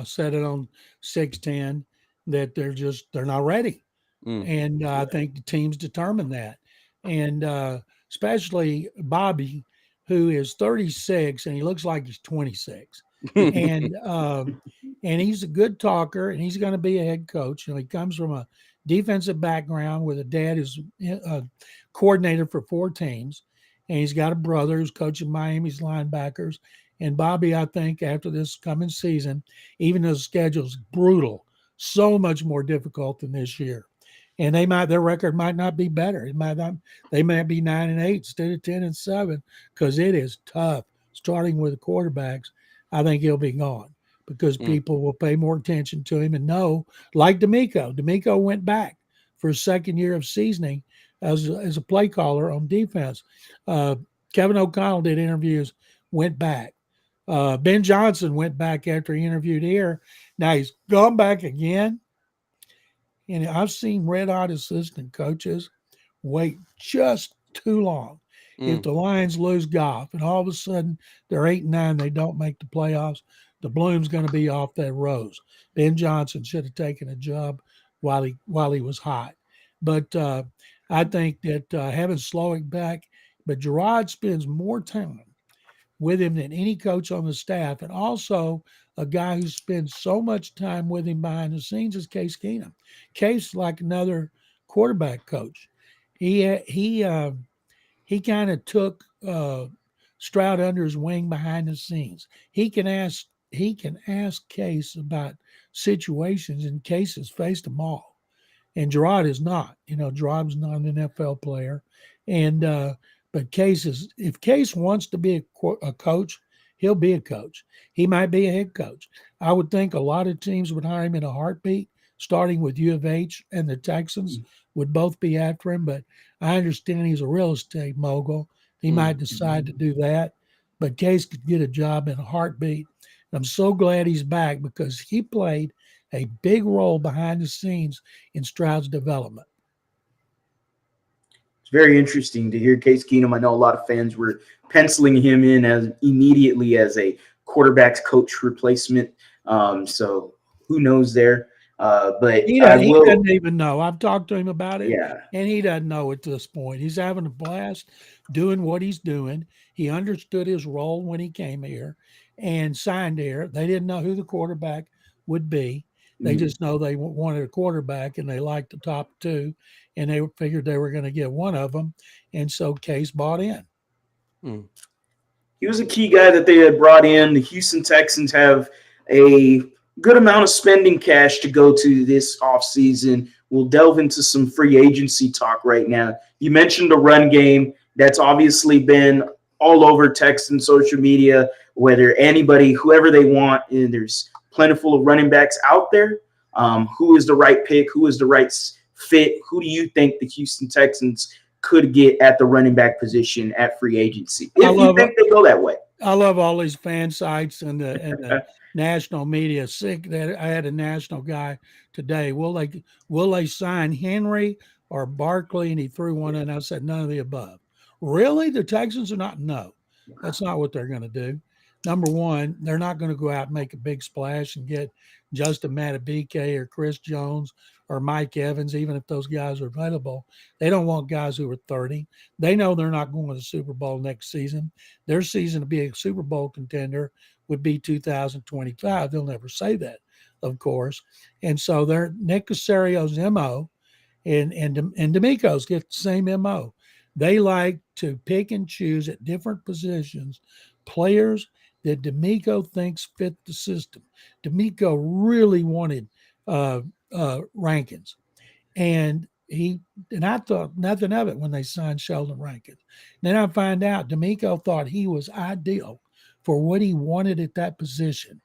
said it on 610 that they're not ready. And I think the team's determined that. And especially Bobby, who is 36 and he looks like he's 26. And he's a good talker, and he's going to be a head coach. You know, he comes from a defensive background with a dad who's a coordinator for 4 teams. And he's got a brother who's coaching Miami's linebackers. And Bobby, I think, after this coming season, even though the schedule's brutal, so much more difficult than this year. And their record might not be better. They might be 9-8 instead of 10-7 because it is tough. Starting with the quarterbacks, I think he'll be gone because people will pay more attention to him and know, like D'Amico. D'Amico went back for his second year of seasoning as a play caller on defense. Kevin O'Connell did interviews, went back. Ben Johnson went back after he interviewed here. Now he's gone back again. And I've seen red-hot assistant coaches wait just too long. If the Lions lose Goff and all of a sudden they're 8-9, they don't make the playoffs, the bloom's going to be off that rose. Ben Johnson should have taken a job while he was hot. But I think that having Slowick back, but Gerard spends more time with him than any coach on the staff, and also a guy who spends so much time with him behind the scenes is Case Keenum. Case like another quarterback coach. He he kind of took Stroud under his wing behind the scenes. He can ask Case about situations, and Case has faced them all. And Gerard is not. Gerard's not an NFL player, and but Case is. If Case wants to be a coach, he'll be a coach. He might be a head coach. I would think a lot of teams would hire him in a heartbeat, starting with U of H and the Texans would both be after him. But I understand he's a real estate mogul. He might decide to do that, but Case could get a job in a heartbeat. And I'm so glad he's back because he played a big role behind the scenes in Stroud's development. It's very interesting to hear Case Keenum. I know a lot of fans were penciling him in as immediately as a quarterback's coach replacement. So who knows there? But he doesn't even know. I've talked to him about it, yeah, and he doesn't know at this point. He's having a blast doing what he's doing. He understood his role when he came here and signed here. They didn't know who the quarterback would be. They just know they wanted a quarterback, and they liked the top two, and they figured they were going to get one of them, and so Case bought in. He was a key guy that they had brought in. The Houston Texans have a good amount of spending cash to go to this offseason. We'll delve into some free agency talk right now. You mentioned the run game. That's obviously been all over Texan social media, whether anybody, whoever they want, and there's plentiful of running backs out there. Who is the right pick? Who is the right fit? Who do you think the Houston Texans could get at the running back position at free agency? If you think they go that way. I love all these fan sites and the national media. Sick that I had a national guy today. Will they sign Henry or Barkley? And he threw one in. I said none of the above. Really, the Texans are not? No, that's not what they're going to do. Number one, they're not going to go out and make a big splash and get Justin Matabike or Chris Jones or Mike Evans, even if those guys are available. They don't want guys who are 30. They know they're not going to the Super Bowl next season. Their season to be a Super Bowl contender would be 2025. They'll never say that, of course. And so they're Nick Casario's MO and D'Amico's get the same MO. They like to pick and choose at different positions players that D'Amico thinks fit the system. D'Amico really wanted Rankins, and I thought nothing of it when they signed Sheldon Rankins. Then I find out D'Amico thought he was ideal for what he wanted at that position,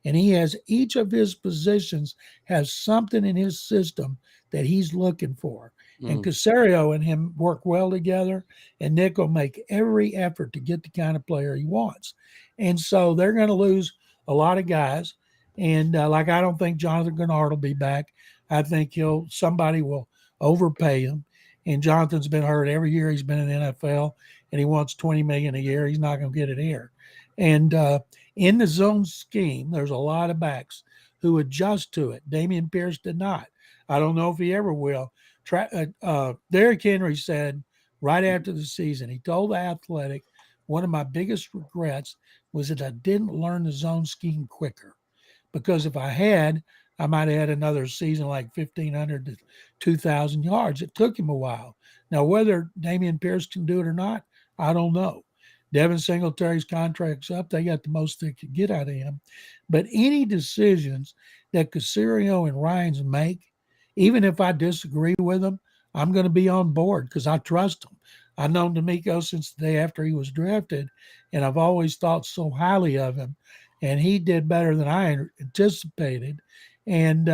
and he has each of his positions has something in his system that he's looking for. And Casario and him work well together, and Nick will make every effort to get the kind of player he wants. And so they're going to lose a lot of guys. And I don't think Jonathan Gennard will be back. I think somebody will overpay him. And Jonathan's been hurt every year he's been in the NFL, and he wants $20 million a year. He's not going to get it here. And in the zone scheme, there's a lot of backs who adjust to it. Damian Pierce did not. I don't know if he ever will. Derrick Henry said right after the season, he told The Athletic, one of my biggest regrets was that I didn't learn the zone scheme quicker, because if I had, I might have had another season like 1,500 to 2,000 yards. It took him a while. Now, whether Damian Pierce can do it or not, I don't know. Devin Singletary's contract's up. They got the most they could get out of him. But any decisions that Casario and Ryans make, even if I disagree with them, I'm going to be on board because I trust them. I've known D'Amico since the day after he was drafted, and I've always thought so highly of him. And he did better than I anticipated. And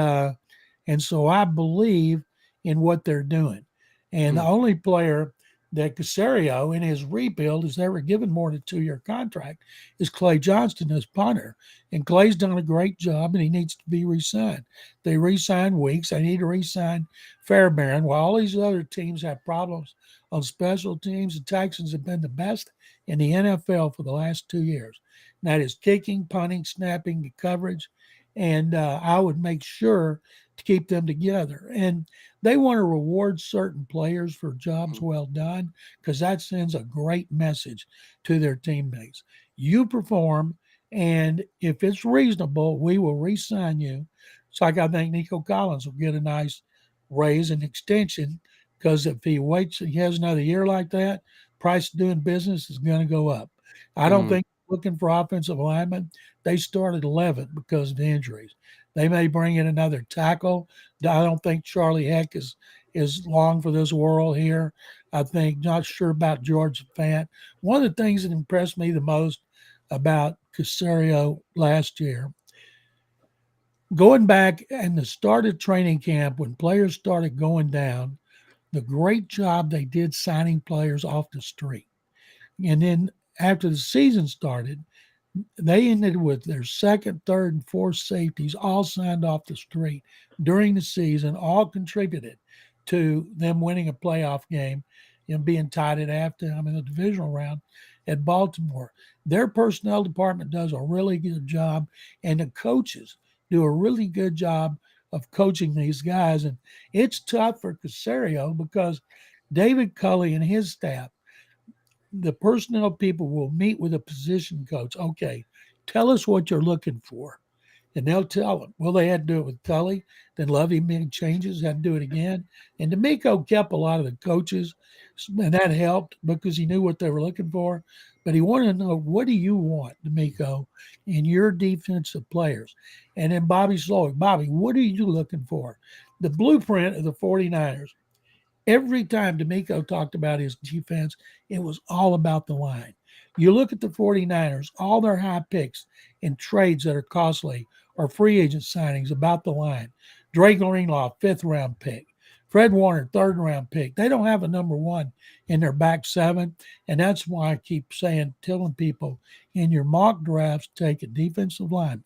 so I believe in what they're doing. And the only player that Casario in his rebuild has ever given more than a 2-year contract is Clay Johnston as punter. And Clay's done a great job, and he needs to be re-signed. They re-signed Weeks. They need to re-sign Fairbairn. While all these other teams have problems on special teams, the Texans have been the best in the NFL for the last 2 years. And that is kicking, punting, snapping, the coverage. And I would make sure to keep them together. And they want to reward certain players for jobs well done because that sends a great message to their teammates. You perform, and if it's reasonable, we will re-sign you. It's like I think Nico Collins will get a nice raise and extension because if he waits, he has another year like that, price of doing business is going to go up. I don't think looking for offensive linemen. They started 11 because of injuries. They may bring in another tackle. I don't think Charlie Heck is long for this world here. I think not sure about George Fant. One of the things that impressed me the most about Casario last year, going back and the start of training camp when players started going down, the great job they did signing players off the street. And then after the season started, they ended with their second, third, and fourth safeties all signed off the street during the season, all contributed to them winning a playoff game and being tied at halftime in the divisional round at Baltimore. Their personnel department does a really good job, and the coaches do a really good job of coaching these guys. And it's tough for Casario because David Culley and his staff, the personnel people will meet with a position coach. Okay, tell us what you're looking for. And they'll tell them. Well, they had to do it with Tully. Then Lovey made changes, had to do it again. And D'Amico kept a lot of the coaches, and that helped because he knew what they were looking for. But he wanted to know, what do you want, D'Amico, in your defensive players? And then Bobby Slowick, Bobby, what are you looking for? The blueprint of the 49ers, every time D'Amico talked about his defense, it was all about the line. You look at the 49ers, all their high picks and trades that are costly are free agent signings about the line. Drake Greenlaw, 5th-round pick. Fred Warner, 3rd-round pick. They don't have a number one in their back seven, and that's why I keep telling people, in your mock drafts, take a defensive lineman.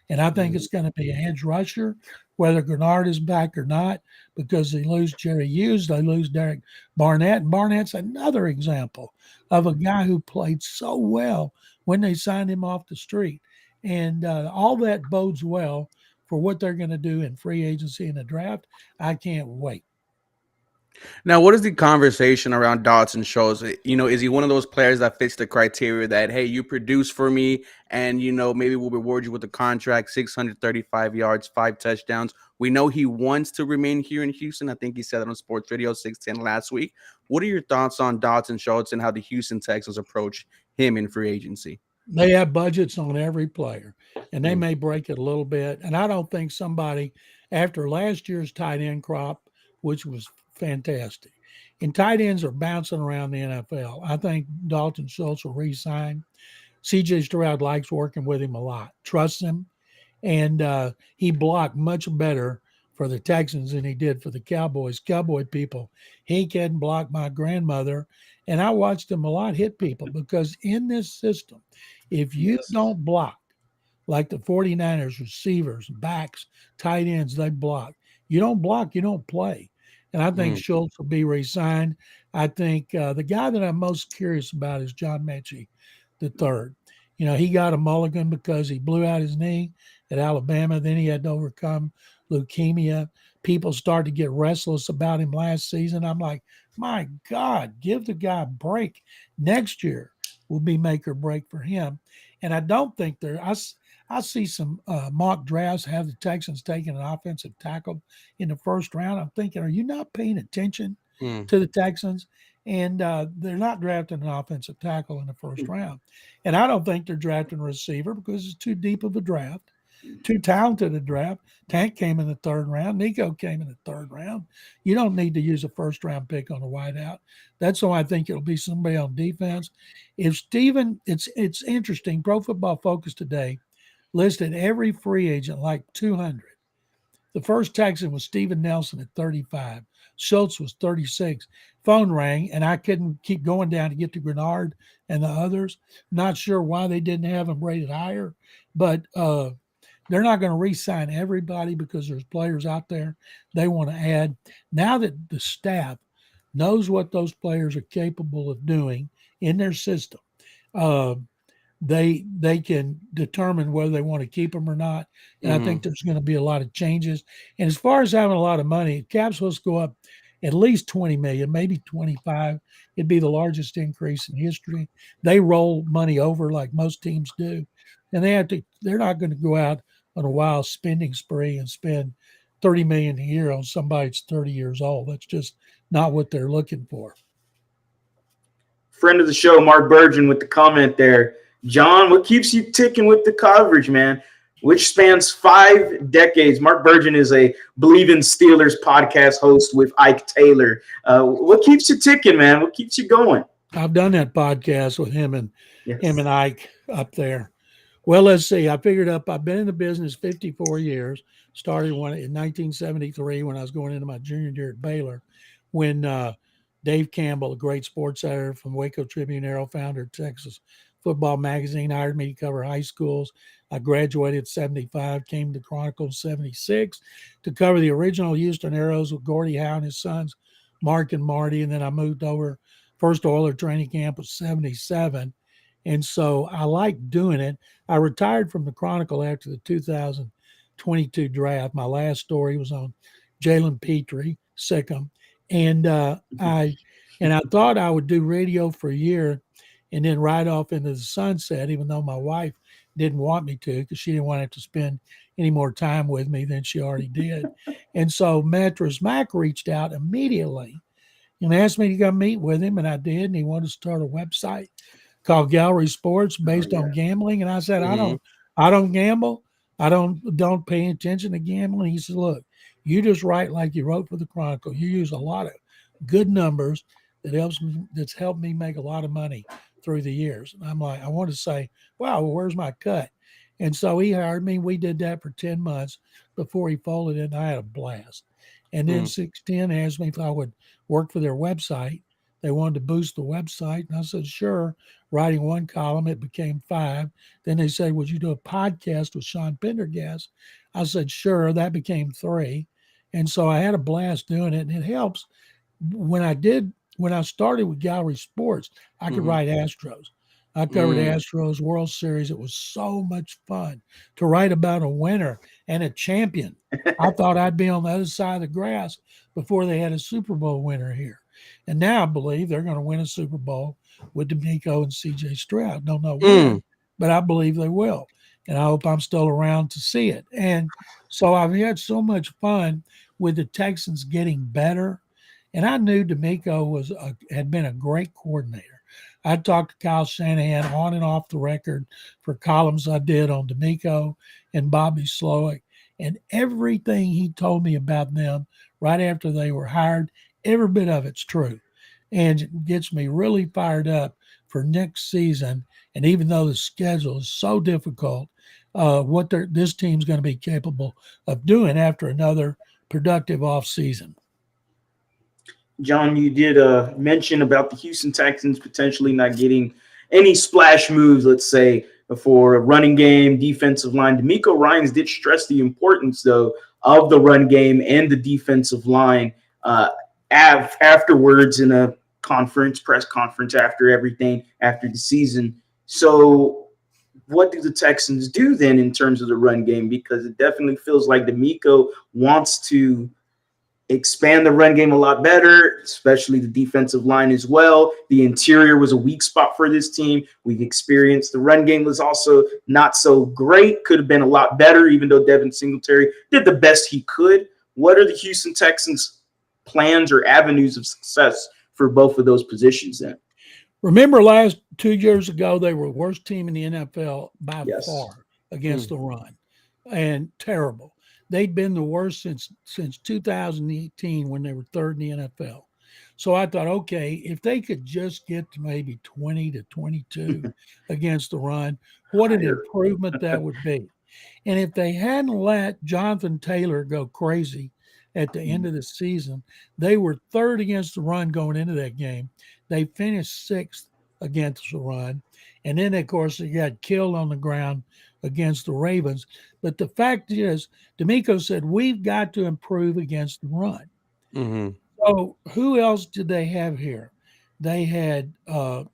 And I think it's going to be an edge rusher, whether Grenard is back or not, because they lose Jerry Hughes, they lose Derek Barnett. And Barnett's another example of a guy who played so well when they signed him off the street. And all that bodes well for what they're going to do in free agency and the draft. I can't wait. Now, what is the conversation around Dotson Schultz? Is he one of those players that fits the criteria that, hey, you produce for me and, maybe we'll reward you with a contract, 635 yards, 5 touchdowns. We know he wants to remain here in Houston. I think he said it on Sports Radio 610 last week. What are your thoughts on Dotson Schultz and how the Houston Texans approach him in free agency? They have budgets on every player, and they may break it a little bit. And I don't think somebody, after last year's tight end crop, which was fantastic, and tight ends are bouncing around the NFL, I think Dalton Schultz will re-sign. CJ Stroud likes working with him a lot, trusts him, and he blocked much better for the Texans than he did for the Cowboys. Cowboy people, he can block my grandmother. And I watched him a lot hit people because in this system, if you don't block, like the 49ers, receivers, backs, tight ends, they block. You don't block, you don't play. And I think Schultz will be re-signed. I think the guy that I'm most curious about is John Mechie III. He got a mulligan because he blew out his knee at Alabama. Then he had to overcome leukemia. People started to get restless about him last season. I'm like, my God, give the guy a break. Next year will be make or break for him. And I don't think I see some mock drafts have the Texans taking an offensive tackle in the first round. I'm thinking, are you not paying attention to the Texans? And they're not drafting an offensive tackle in the first round. And I don't think they're drafting a receiver because it's too deep of a draft, too talented a draft. Tank came in the 3rd round. Nico came in the 3rd round. You don't need to use a first-round pick on a wideout. That's why I think it'll be somebody on defense. If Steven, it's interesting. Pro Football Focus today listed every free agent like 200. The first Texan was Steven Nelson at 35. Schultz was 36. Phone rang, and I couldn't keep going down to get to Grenard and the others. Not sure why they didn't have them rated higher, but they're not going to re-sign everybody because there's players out there they want to add. Now that the staff knows what those players are capable of doing in their system, they can determine whether they want to keep them or not. And I think there's going to be a lot of changes. And as far as having a lot of money, cap's supposed to go up at least 20 million, maybe 25. It'd be the largest increase in history. They roll money over like most teams do. And they're not going to go out on a wild spending spree and spend 30 million a year on somebody that's 30 years old. That's just not what they're looking for. friend of the show, Mark Burgeon, with the comment there. John, what keeps you ticking with the coverage, man? Which spans 5 decades. Mark Burgeon is a Believe in Steelers podcast host with Ike Taylor. What keeps you ticking, man? What keeps you going? I've done that podcast with him and Yes. Ike up there. Well, let's see. I've been in the business 54 years. Started in 1973 when I was going into my junior year at Baylor, when Dave Campbell, a great sports editor from Waco Tribune Arrow, founder of Texas Football Magazine, hired me to cover high schools. I graduated 75, came to Chronicle 76 to cover the original Houston Arrows with Gordie Howe and his sons, Mark and Marty. And then I moved over. First Oiler training camp was 77. And so I like doing it. I retired from the Chronicle after the 2022 draft. My last story was on Jalen Petrie, Sikkim. And I thought I would do radio for a year and then ride off into the sunset, even though my wife didn't want me to, because she didn't want to have to spend any more time with me than she already did. And so Mattress Mac reached out immediately and asked me to come meet with him, and I did. And he wanted to start a website called Gallery Sports based on gambling. And I said, Mhm. I don't gamble. I don't pay attention to gambling. He said, look, you just write like you wrote for the Chronicle. You use a lot of good numbers that's helped me make a lot of money through the years. And I'm like, I want to say, wow, well, where's my cut? And so he hired me. We did that for 10 months before he folded it, and I had a blast. And then 610 asked me if I would work for their website. They wanted to boost the website. And I said, sure. Writing one column, it became 5. Then they said, would you do a podcast with Sean Pendergast? I said, sure. That became 3. And so I had a blast doing it. And it helps. When I started with Gallery Sports, I could write Astros. I covered Astros World Series. It was so much fun to write about a winner and a champion. I thought I'd be on the other side of the grass before they had a Super Bowl winner here. And now I believe they're going to win a Super Bowl with D'Amico and C.J. Stroud. Don't know when, but I believe they will. And I hope I'm still around to see it. And so I've had so much fun with the Texans getting better. And I knew D'Amico had been a great coordinator. I talked to Kyle Shanahan on and off the record for columns I did on D'Amico and Bobby Slowick. And everything he told me about them right after they were hired, every bit of it's true. And it gets me really fired up for next season. And even though the schedule is so difficult, what this team's going to be capable of doing after another productive offseason. John, you did mention about the Houston Texans potentially not getting any splash moves, let's say, for a running game, defensive line. D'Amico Ryans did stress the importance, though, of the run game and the defensive line afterwards in a press conference after everything, after the season. So what do the Texans do then in terms of the run game? Because it definitely feels like D'Amico wants to expand the run game a lot better, especially the defensive line as well. The interior was a weak spot for this team. We've experienced the run game was also not so great, could have been a lot better, even though Devin Singletary did the best he could. What are the Houston Texans' plans or avenues of success for both of those positions then? Remember 2 years ago, they were the worst team in the NFL by far against the run, and terrible. They'd been the worst since 2018 when they were 3rd in the NFL. So I thought, okay, if they could just get to maybe 20 to 22 against the run, what an improvement that would be. And if they hadn't let Jonathan Taylor go crazy at the end of the season, they were 3rd against the run going into that game. They finished 6th against the run. And then, of course, they got killed on the ground against the Ravens. But the fact is, D'Amico said, we've got to improve against the run. So who else did they have here? They had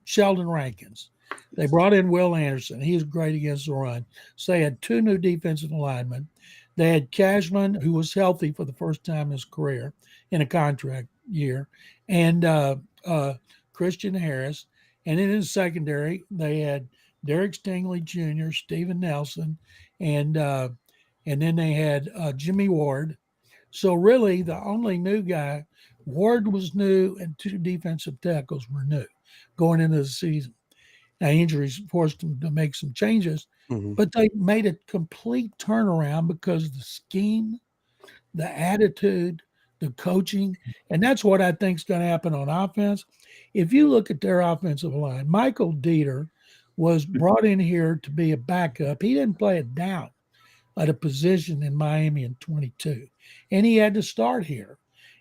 Sheldon Rankins. They brought in Will Anderson. He was great against the run. So they had 2 new defensive linemen. They had Cashman, who was healthy for the first time in his career in a contract year, and Christian Harris. And then in the secondary, they had Derek Stingley Jr., Steven Nelson, and then they had Jimmy Ward, So really, the only new guy, Ward was new, and two defensive tackles were new going into the season. Now injuries forced them to make some changes, Mhm. but they made a complete turnaround because the scheme, the attitude, the coaching, and that's what I think is going to happen on offense. If you look at their offensive line, Michael Dieter was brought in here to be a backup. He didn't play it down at a position in Miami in 22, and he had to start here.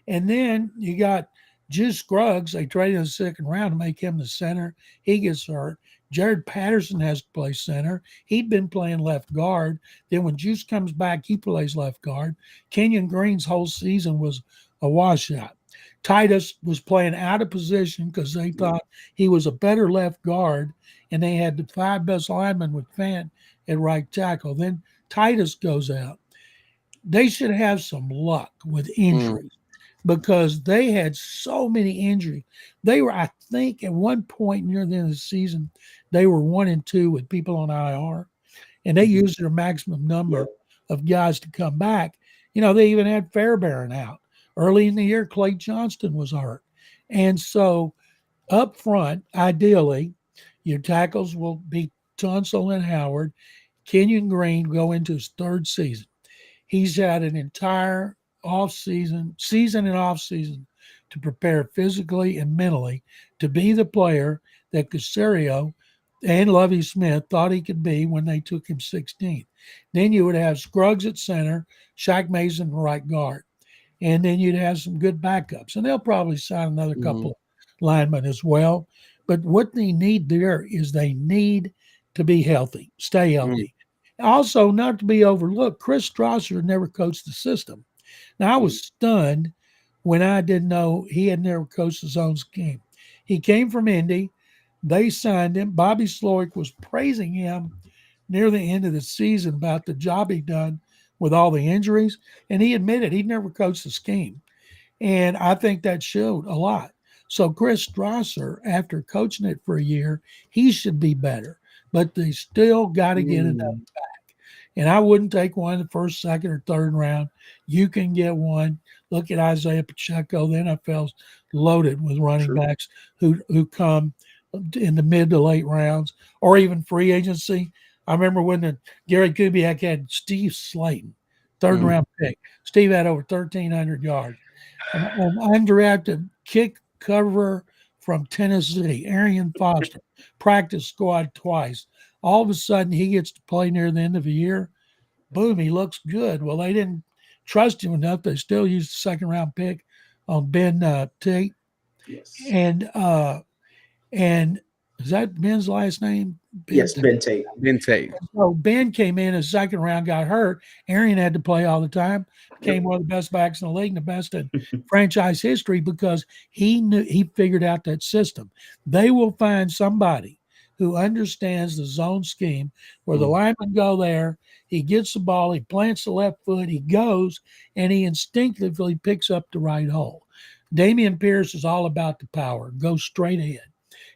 And then you got Juice Scruggs. They traded in the second round to make him the center. He gets hurt. Jared Patterson has to play center. He'd been playing left guard. Then when Juice comes back, he plays left guard. Kenyon Green's whole season was a washout. Titus was playing out of position because they thought he was a better left guard, and they had the five best linemen with Fant at right tackle. Then Titus goes out. They should have some luck with injuries because they had so many injuries. They were, I think, at one point near the end of the season, they were 1-2 with people on IR, and they used their maximum number of guys to come back. You know, they even had Fairbairn out. Early in the year, Clay Johnston was hurt. And so up front, ideally, your tackles will be Tunsil and Howard. Kenyon Green go into his third season. He's had an entire season and off season to prepare physically and mentally to be the player that Casario and Lovie Smith thought he could be when they took him 16th. Then you would have Scruggs at center, Shaq Mason right guard, and then you'd have some good backups. And they'll probably sign another couple of linemen as well. But what they need there is they need to be healthy, stay healthy. Also, not to be overlooked, Chris Strasser never coached the system. Now, I was stunned when I didn't know he had never coached his own scheme. He came from Indy. They signed him. Bobby Slowick was praising him near the end of the season about the job he'd done with all the injuries, and he admitted he'd never coached the scheme. And I think that showed a lot. So Chris Strasser, after coaching it for a year, he should be better. But they still got to get enough back. And I wouldn't take one in the first, second, or third round. You can get one. Look at Isaiah Pacheco. The NFL's loaded with running backs who come in the mid to late rounds, or even free agency. I remember when Gary Kubiak had Steve Slayton, third round pick. Steve had over 1,300 yards. An undrafted kick cover from Tennessee, Arian Foster, practice squad twice. All of a sudden, he gets to play near the end of the year. Boom, he looks good. Well, they didn't trust him enough. They still used the second round pick on Ben Tate. Yes. And is that Ben's last name? Yes, Ben Tate. Ben Tate. So Ben came in as second round, got hurt. Arian had to play all the time. Became one of the best backs in the league, and the best in franchise history because he figured out that system. They will find somebody who understands the zone scheme where the linemen go there. He gets the ball, he plants the left foot, he goes, and he instinctively picks up the right hole. Damian Pierce is all about the power. Go straight ahead.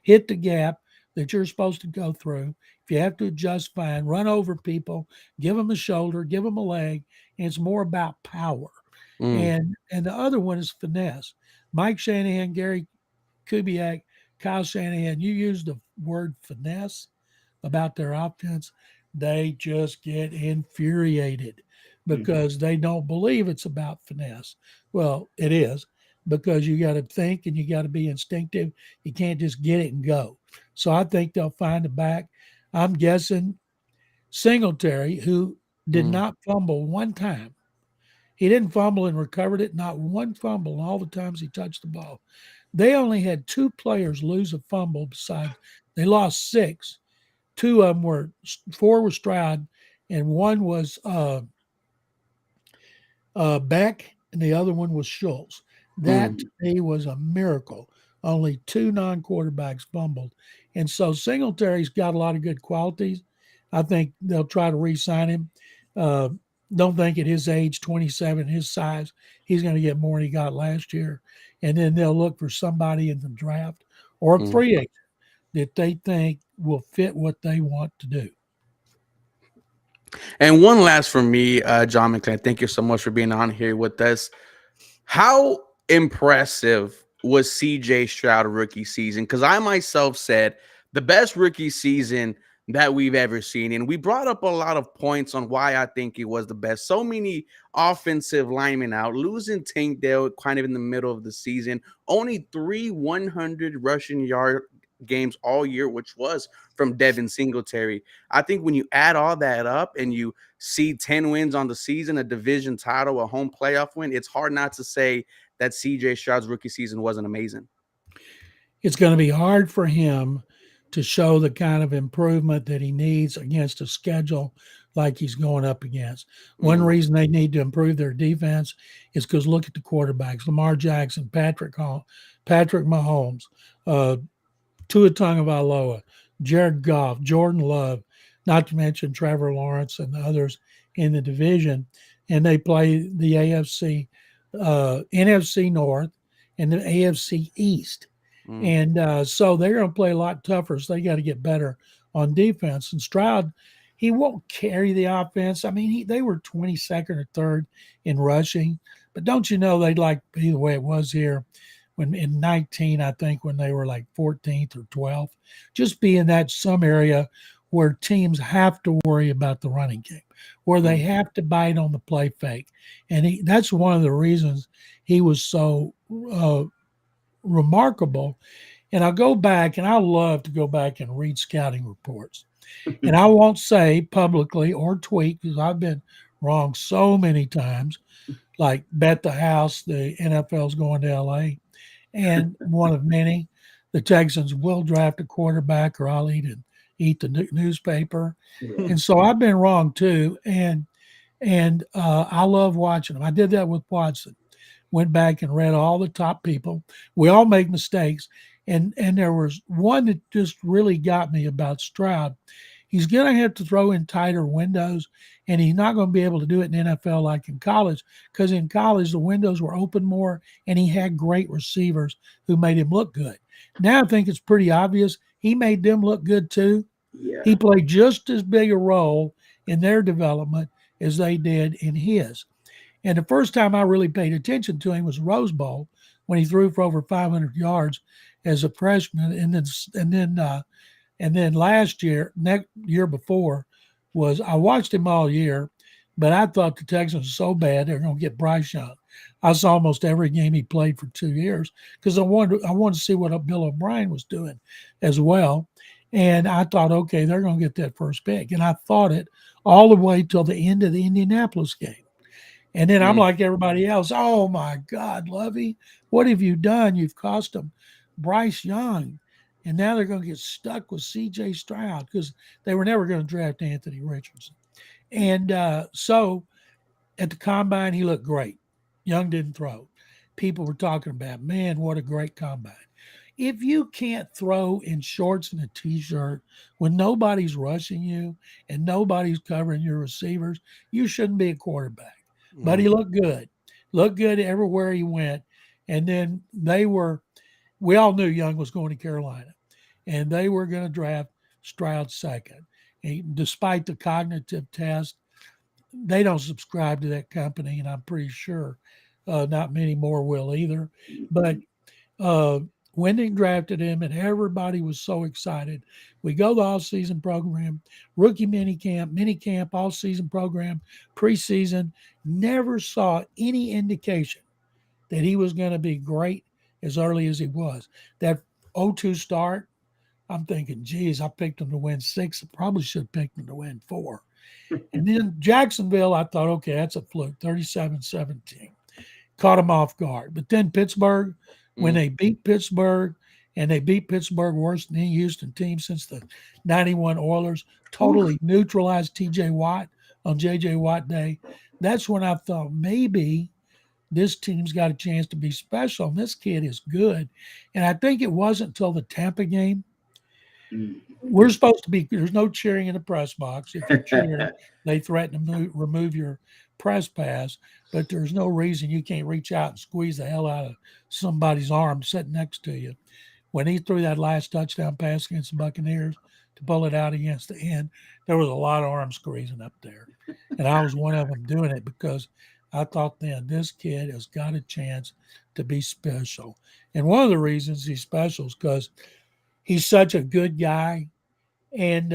Hit the gap that you're supposed to go through. If you have to adjust, fine. Run over people, give them a shoulder, give them a leg, and it's more about power. And the other one is finesse. Mike Shanahan, Gary Kubiak, Kyle Shanahan, you use the word finesse about their offense, they just get infuriated because they don't believe it's about finesse. Well, it is because you got to think and you got to be instinctive. You can't just get it and go. So I think they'll find a back. I'm guessing Singletary, who did not fumble one time. He didn't fumble and recovered it, not one fumble in all the times he touched the ball. They only had two players lose a fumble besides they lost six. Two of them four were Stroud, and one was Beck, and the other one was Schultz. That to me was a miracle. Only two non-quarterbacks fumbled. And so Singletary's got a lot of good qualities. I think they'll try to re-sign him. Don't think at his age, 27, his size, he's going to get more than he got last year. And then they'll look for somebody in the draft or a free agent that they think will fit what they want to do. And one last for me, John McClain. Thank you so much for being on here with us. How impressive was CJ Stroud rookie season? Because I myself said the best rookie season that we've ever seen. And we brought up a lot of points on why I think it was the best. So many offensive linemen out, losing Tank Dell kind of in the middle of the season, only 3 100 rushing yard games all year, which was from Devin Singletary. I think when you add all that up and you see 10 wins on the season, a division title, a home playoff win, it's hard not to say that CJ Stroud's rookie season wasn't amazing. It's going to be hard for him to show the kind of improvement that he needs against a schedule like he's going up against. One reason they need to improve their defense is because look at the quarterbacks: Lamar Jackson, Patrick Mahomes, Tua Tagovailoa, Jared Goff, Jordan Love, not to mention Trevor Lawrence and the others in the division. And they play the NFC North and the AFC East. And so they're going to play a lot tougher. So they got to get better on defense. And Stroud, he won't carry the offense. I mean, they were 22nd or 3rd in rushing. But don't you know they'd like to be the way it was here when in 19, I think, when they were like 14th or 12th. Just be in that some area where teams have to worry about the running game, where they have to bite on the play fake. And that's one of the reasons he was so remarkable. And I'll go back, and I love to go back and read scouting reports. And I won't say publicly or tweet, because I've been wrong so many times, like bet the house the NFL's going to LA. And one of many, the Texans will draft a quarterback, or I'll eat the newspaper. Yeah. And so I've been wrong too. And I love watching them. I did that with Watson. Went back and read all the top people. We all make mistakes. And there was one that just really got me about Stroud. He's going to have to throw in tighter windows, and he's not going to be able to do it in NFL like in college, because in college the windows were open more, and he had great receivers who made him look good. Now I think it's pretty obvious he made them look good too. Yeah. He played just as big a role in their development as they did in his. And the first time I really paid attention to him was Rose Bowl, when he threw for over 500 yards as a freshman. And then last year, year before, was I watched him all year, but I thought the Texans were so bad they're going to get Bryce Young. I saw almost every game he played for 2 years because I wanted to see what Bill O'Brien was doing as well. And I thought, okay, they're going to get that first pick. And I thought it all the way till the end of the Indianapolis game. And then I'm like everybody else, oh, my God, Lovey, what have you done? You've cost them Bryce Young. And now they're going to get stuck with C.J. Stroud because they were never going to draft Anthony Richardson. And so at the combine, he looked great. Young didn't throw. People were talking about, man, what a great combine. If you can't throw in shorts and a T-shirt when nobody's rushing you and nobody's covering your receivers, you shouldn't be a quarterback. But he looked good everywhere he went. And then we all knew Young was going to Carolina, and they were going to draft Stroud second. And despite the cognitive test, they don't subscribe to that company, and I'm pretty sure not many more will either. But when they drafted him, and everybody was so excited. We go the all-season program, rookie minicamp, all-season program, preseason. Never saw any indication that he was going to be great as early as he was. That 0-2 start, I'm thinking, geez, I picked him to win 6. I probably should have picked him to win 4. And then Jacksonville, I thought, okay, that's a fluke, 37-17. Caught him off guard. But then Pittsburgh, when they beat Pittsburgh, and they beat Pittsburgh worse than any Houston team since the 91 Oilers, totally neutralized T.J. Watt on J.J. Watt Day. That's when I thought maybe this team's got a chance to be special, and this kid is good. And I think it wasn't until the Tampa game. We're supposed to be – there's no cheering in the press box. If you cheer, they threaten to remove your press pass, but there's no reason you can't reach out and squeeze the hell out of somebody's arm sitting next to you. When he threw that last touchdown pass against the Buccaneers, to pull it out against the end. There was a lot of arm squeezing up there. And I was one of them doing it because I thought then this kid has got a chance to be special. And one of the reasons he's special is because he's such a good guy, and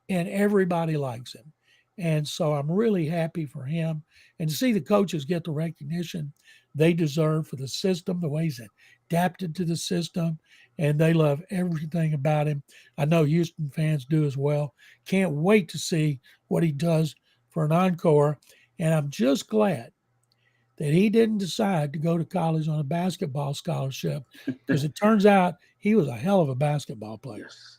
everybody likes him. And so I'm really happy for him, and to see the coaches get the recognition they deserve for the system, the way he's adapted to the system, and they love everything about him. I know Houston fans do as well. Can't wait to see what he does for an encore. And I'm just glad that he didn't decide to go to college on a basketball scholarship, because it turns out he was a hell of a basketball player. Yes.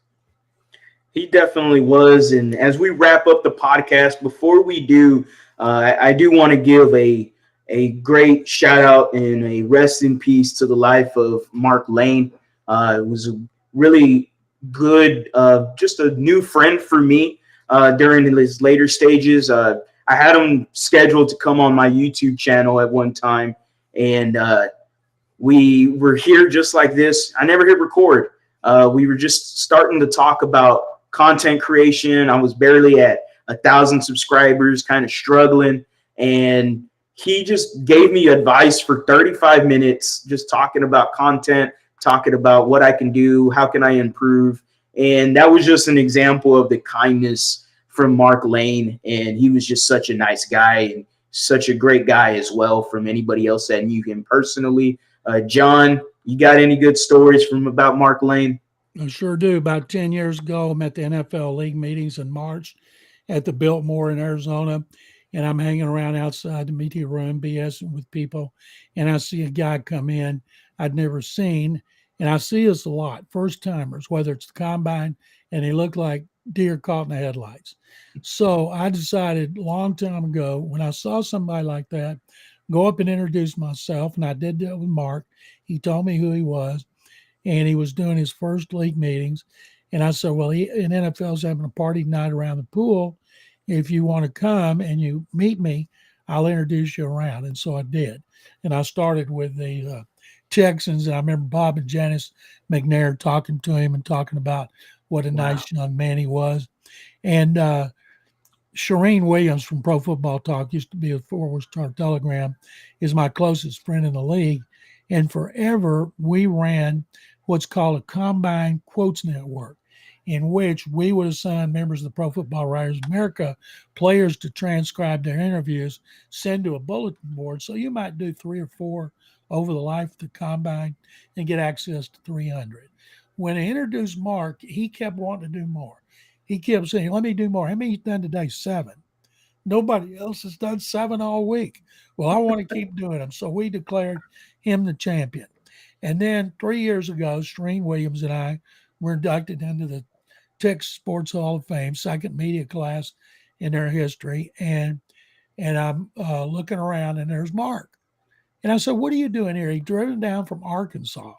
He definitely was. And as we wrap up the podcast, before we do, I do want to give a great shout out and a rest in peace to the life of Mark Lane. It was a really good, just a new friend for me during his later stages. I had him scheduled to come on my YouTube channel at one time, and we were here just like this. I never hit record. We were just starting to talk about content creation. I was barely at 1,000 subscribers, kind of struggling, and he just gave me advice for 35 minutes, just talking about content, talking about what I can do, how can I improve. And that was just an example of the kindness from Mark Lane. And he was just such a nice guy and such a great guy as well from anybody else that knew him personally. John, you got any good stories from about Mark Lane? I sure do. About 10 years ago, I'm at the NFL League meetings in March at the Biltmore in Arizona, and I'm hanging around outside the media room, BSing with people, and I see a guy come in I'd never seen, and I see this a lot, first-timers, whether it's the combine, and they look like deer caught in the headlights. So I decided a long time ago, when I saw somebody like that, go up and introduce myself, and I did that with Mark. He told me who he was, and he was doing his first league meetings. And I said, well, NFL's having a party tonight around the pool. If you want to come and you meet me, I'll introduce you around. And so I did. And I started with the Texans. And I remember Bob and Janice McNair talking to him and talking about what a nice young man he was. And Shireen Williams from Pro Football Talk, used to be a Forward Star Telegram, is my closest friend in the league. And forever we ran what's called a Combine Quotes Network, in which we would assign members of the Pro Football Writers of America players to transcribe their interviews, send to a bulletin board. So you might do 3 or 4 over the life of the Combine and get access to 300. When I introduced Mark, he kept wanting to do more. He kept saying, let me do more. How many you done today? 7. Nobody else has done 7 all week. Well, I want to keep doing them. So we declared him the champion. And then 3 years ago, Shireen Williams and I were inducted into the Texas Sports Hall of Fame, second media class in their history. And I'm looking around, and there's Mark. And I said, what are you doing here? He drove down from Arkansas.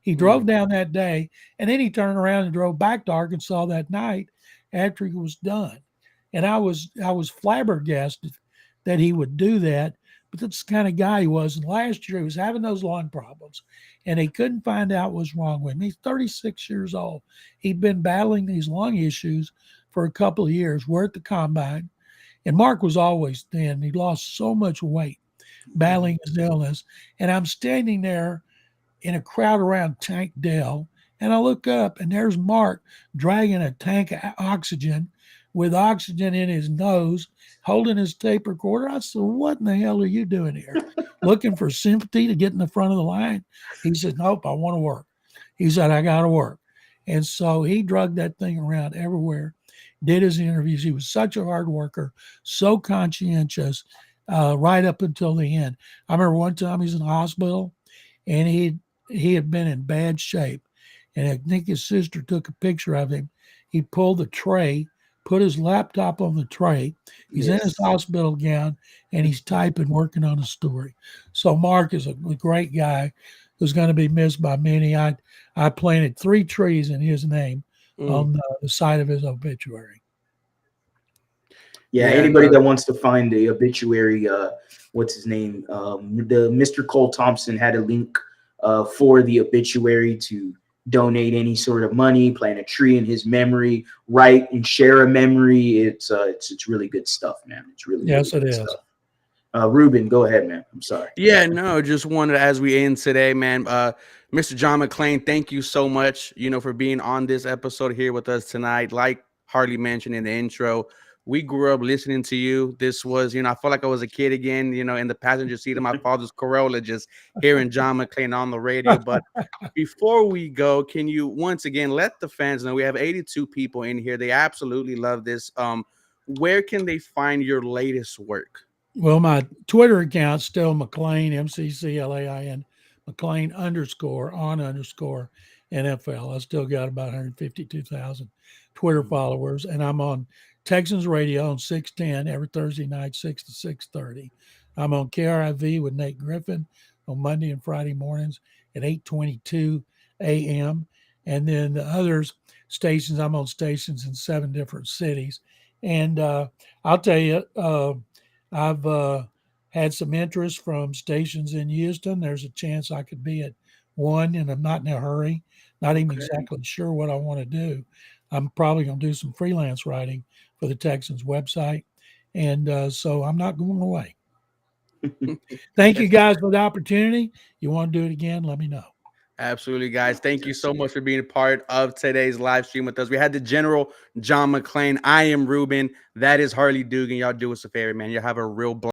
He drove down that day, and then he turned around and drove back to Arkansas that night after he was done. And I was flabbergasted that he would do that, but that's the kind of guy he was. And last year he was having those lung problems, and they couldn't find out what's wrong with him. He's 36 years old. He'd been battling these lung issues for a couple of years. We're at the combine, and Mark was always thin. He lost so much weight battling his illness. And I'm standing there in a crowd around Tank Dell, and I look up, and there's Mark dragging a tank of oxygen with oxygen in his nose, holding his tape recorder. I said, what in the hell are you doing here? Looking for sympathy to get in the front of the line? He said, nope, I want to work. He said, I got to work. And so he drugged that thing around everywhere, did his interviews. He was such a hard worker, so conscientious, right up until the end. I remember one time he's in the hospital, and he had been in bad shape. And I think his sister took a picture of him. He pulled the tray, put his laptop on the tray. He's in his hospital gown, and he's typing, working on a story. So Mark is a great guy who's going to be missed by many. I planted 3 trees in his name on the side of his obituary. Yeah, anybody that wants to find the obituary, what's his name? The Mr. Cole Thompson had a link for the obituary to donate any sort of money, plant a tree in his memory, write and share a memory. It's really good stuff, man. It's really, Yes, really it good is. stuff. Ruben, go ahead, man. I'm sorry. Yeah, no, just wanted as we end today, man. Mr. John McClain, thank you so much, for being on this episode here with us tonight. Like Harley mentioned in the intro, we grew up listening to you. This was, I felt like I was a kid again, in the passenger seat of my father's Corolla, just hearing John McClain on the radio. But before we go, can you once again let the fans know we have 82 people in here? They absolutely love this. Where can they find your latest work? Well, my Twitter account's still McClain, MCCLAIN, McClain _on_ NFL. I still got about 152,000 Twitter followers, and I'm on Texans Radio on 610 every Thursday night, 6 to 6:30. I'm on KRIV with Nate Griffin on Monday and Friday mornings at 8:22 a.m. And then the others stations, I'm on stations in 7 different cities. And I'll tell you, I've had some interest from stations in Houston. There's a chance I could be at one, and I'm not in a hurry, not even exactly sure what I want to do. I'm probably going to do some freelance writing for the Texans website. And so I'm not going away. Thank you guys for the opportunity. You want to do it again, let me know. Absolutely, guys. Thank you so much for being a part of today's live stream with us. We had the General John McClain. I am Ruben. That is Harley Dugan. Y'all do us a favor, man. Y'all have a real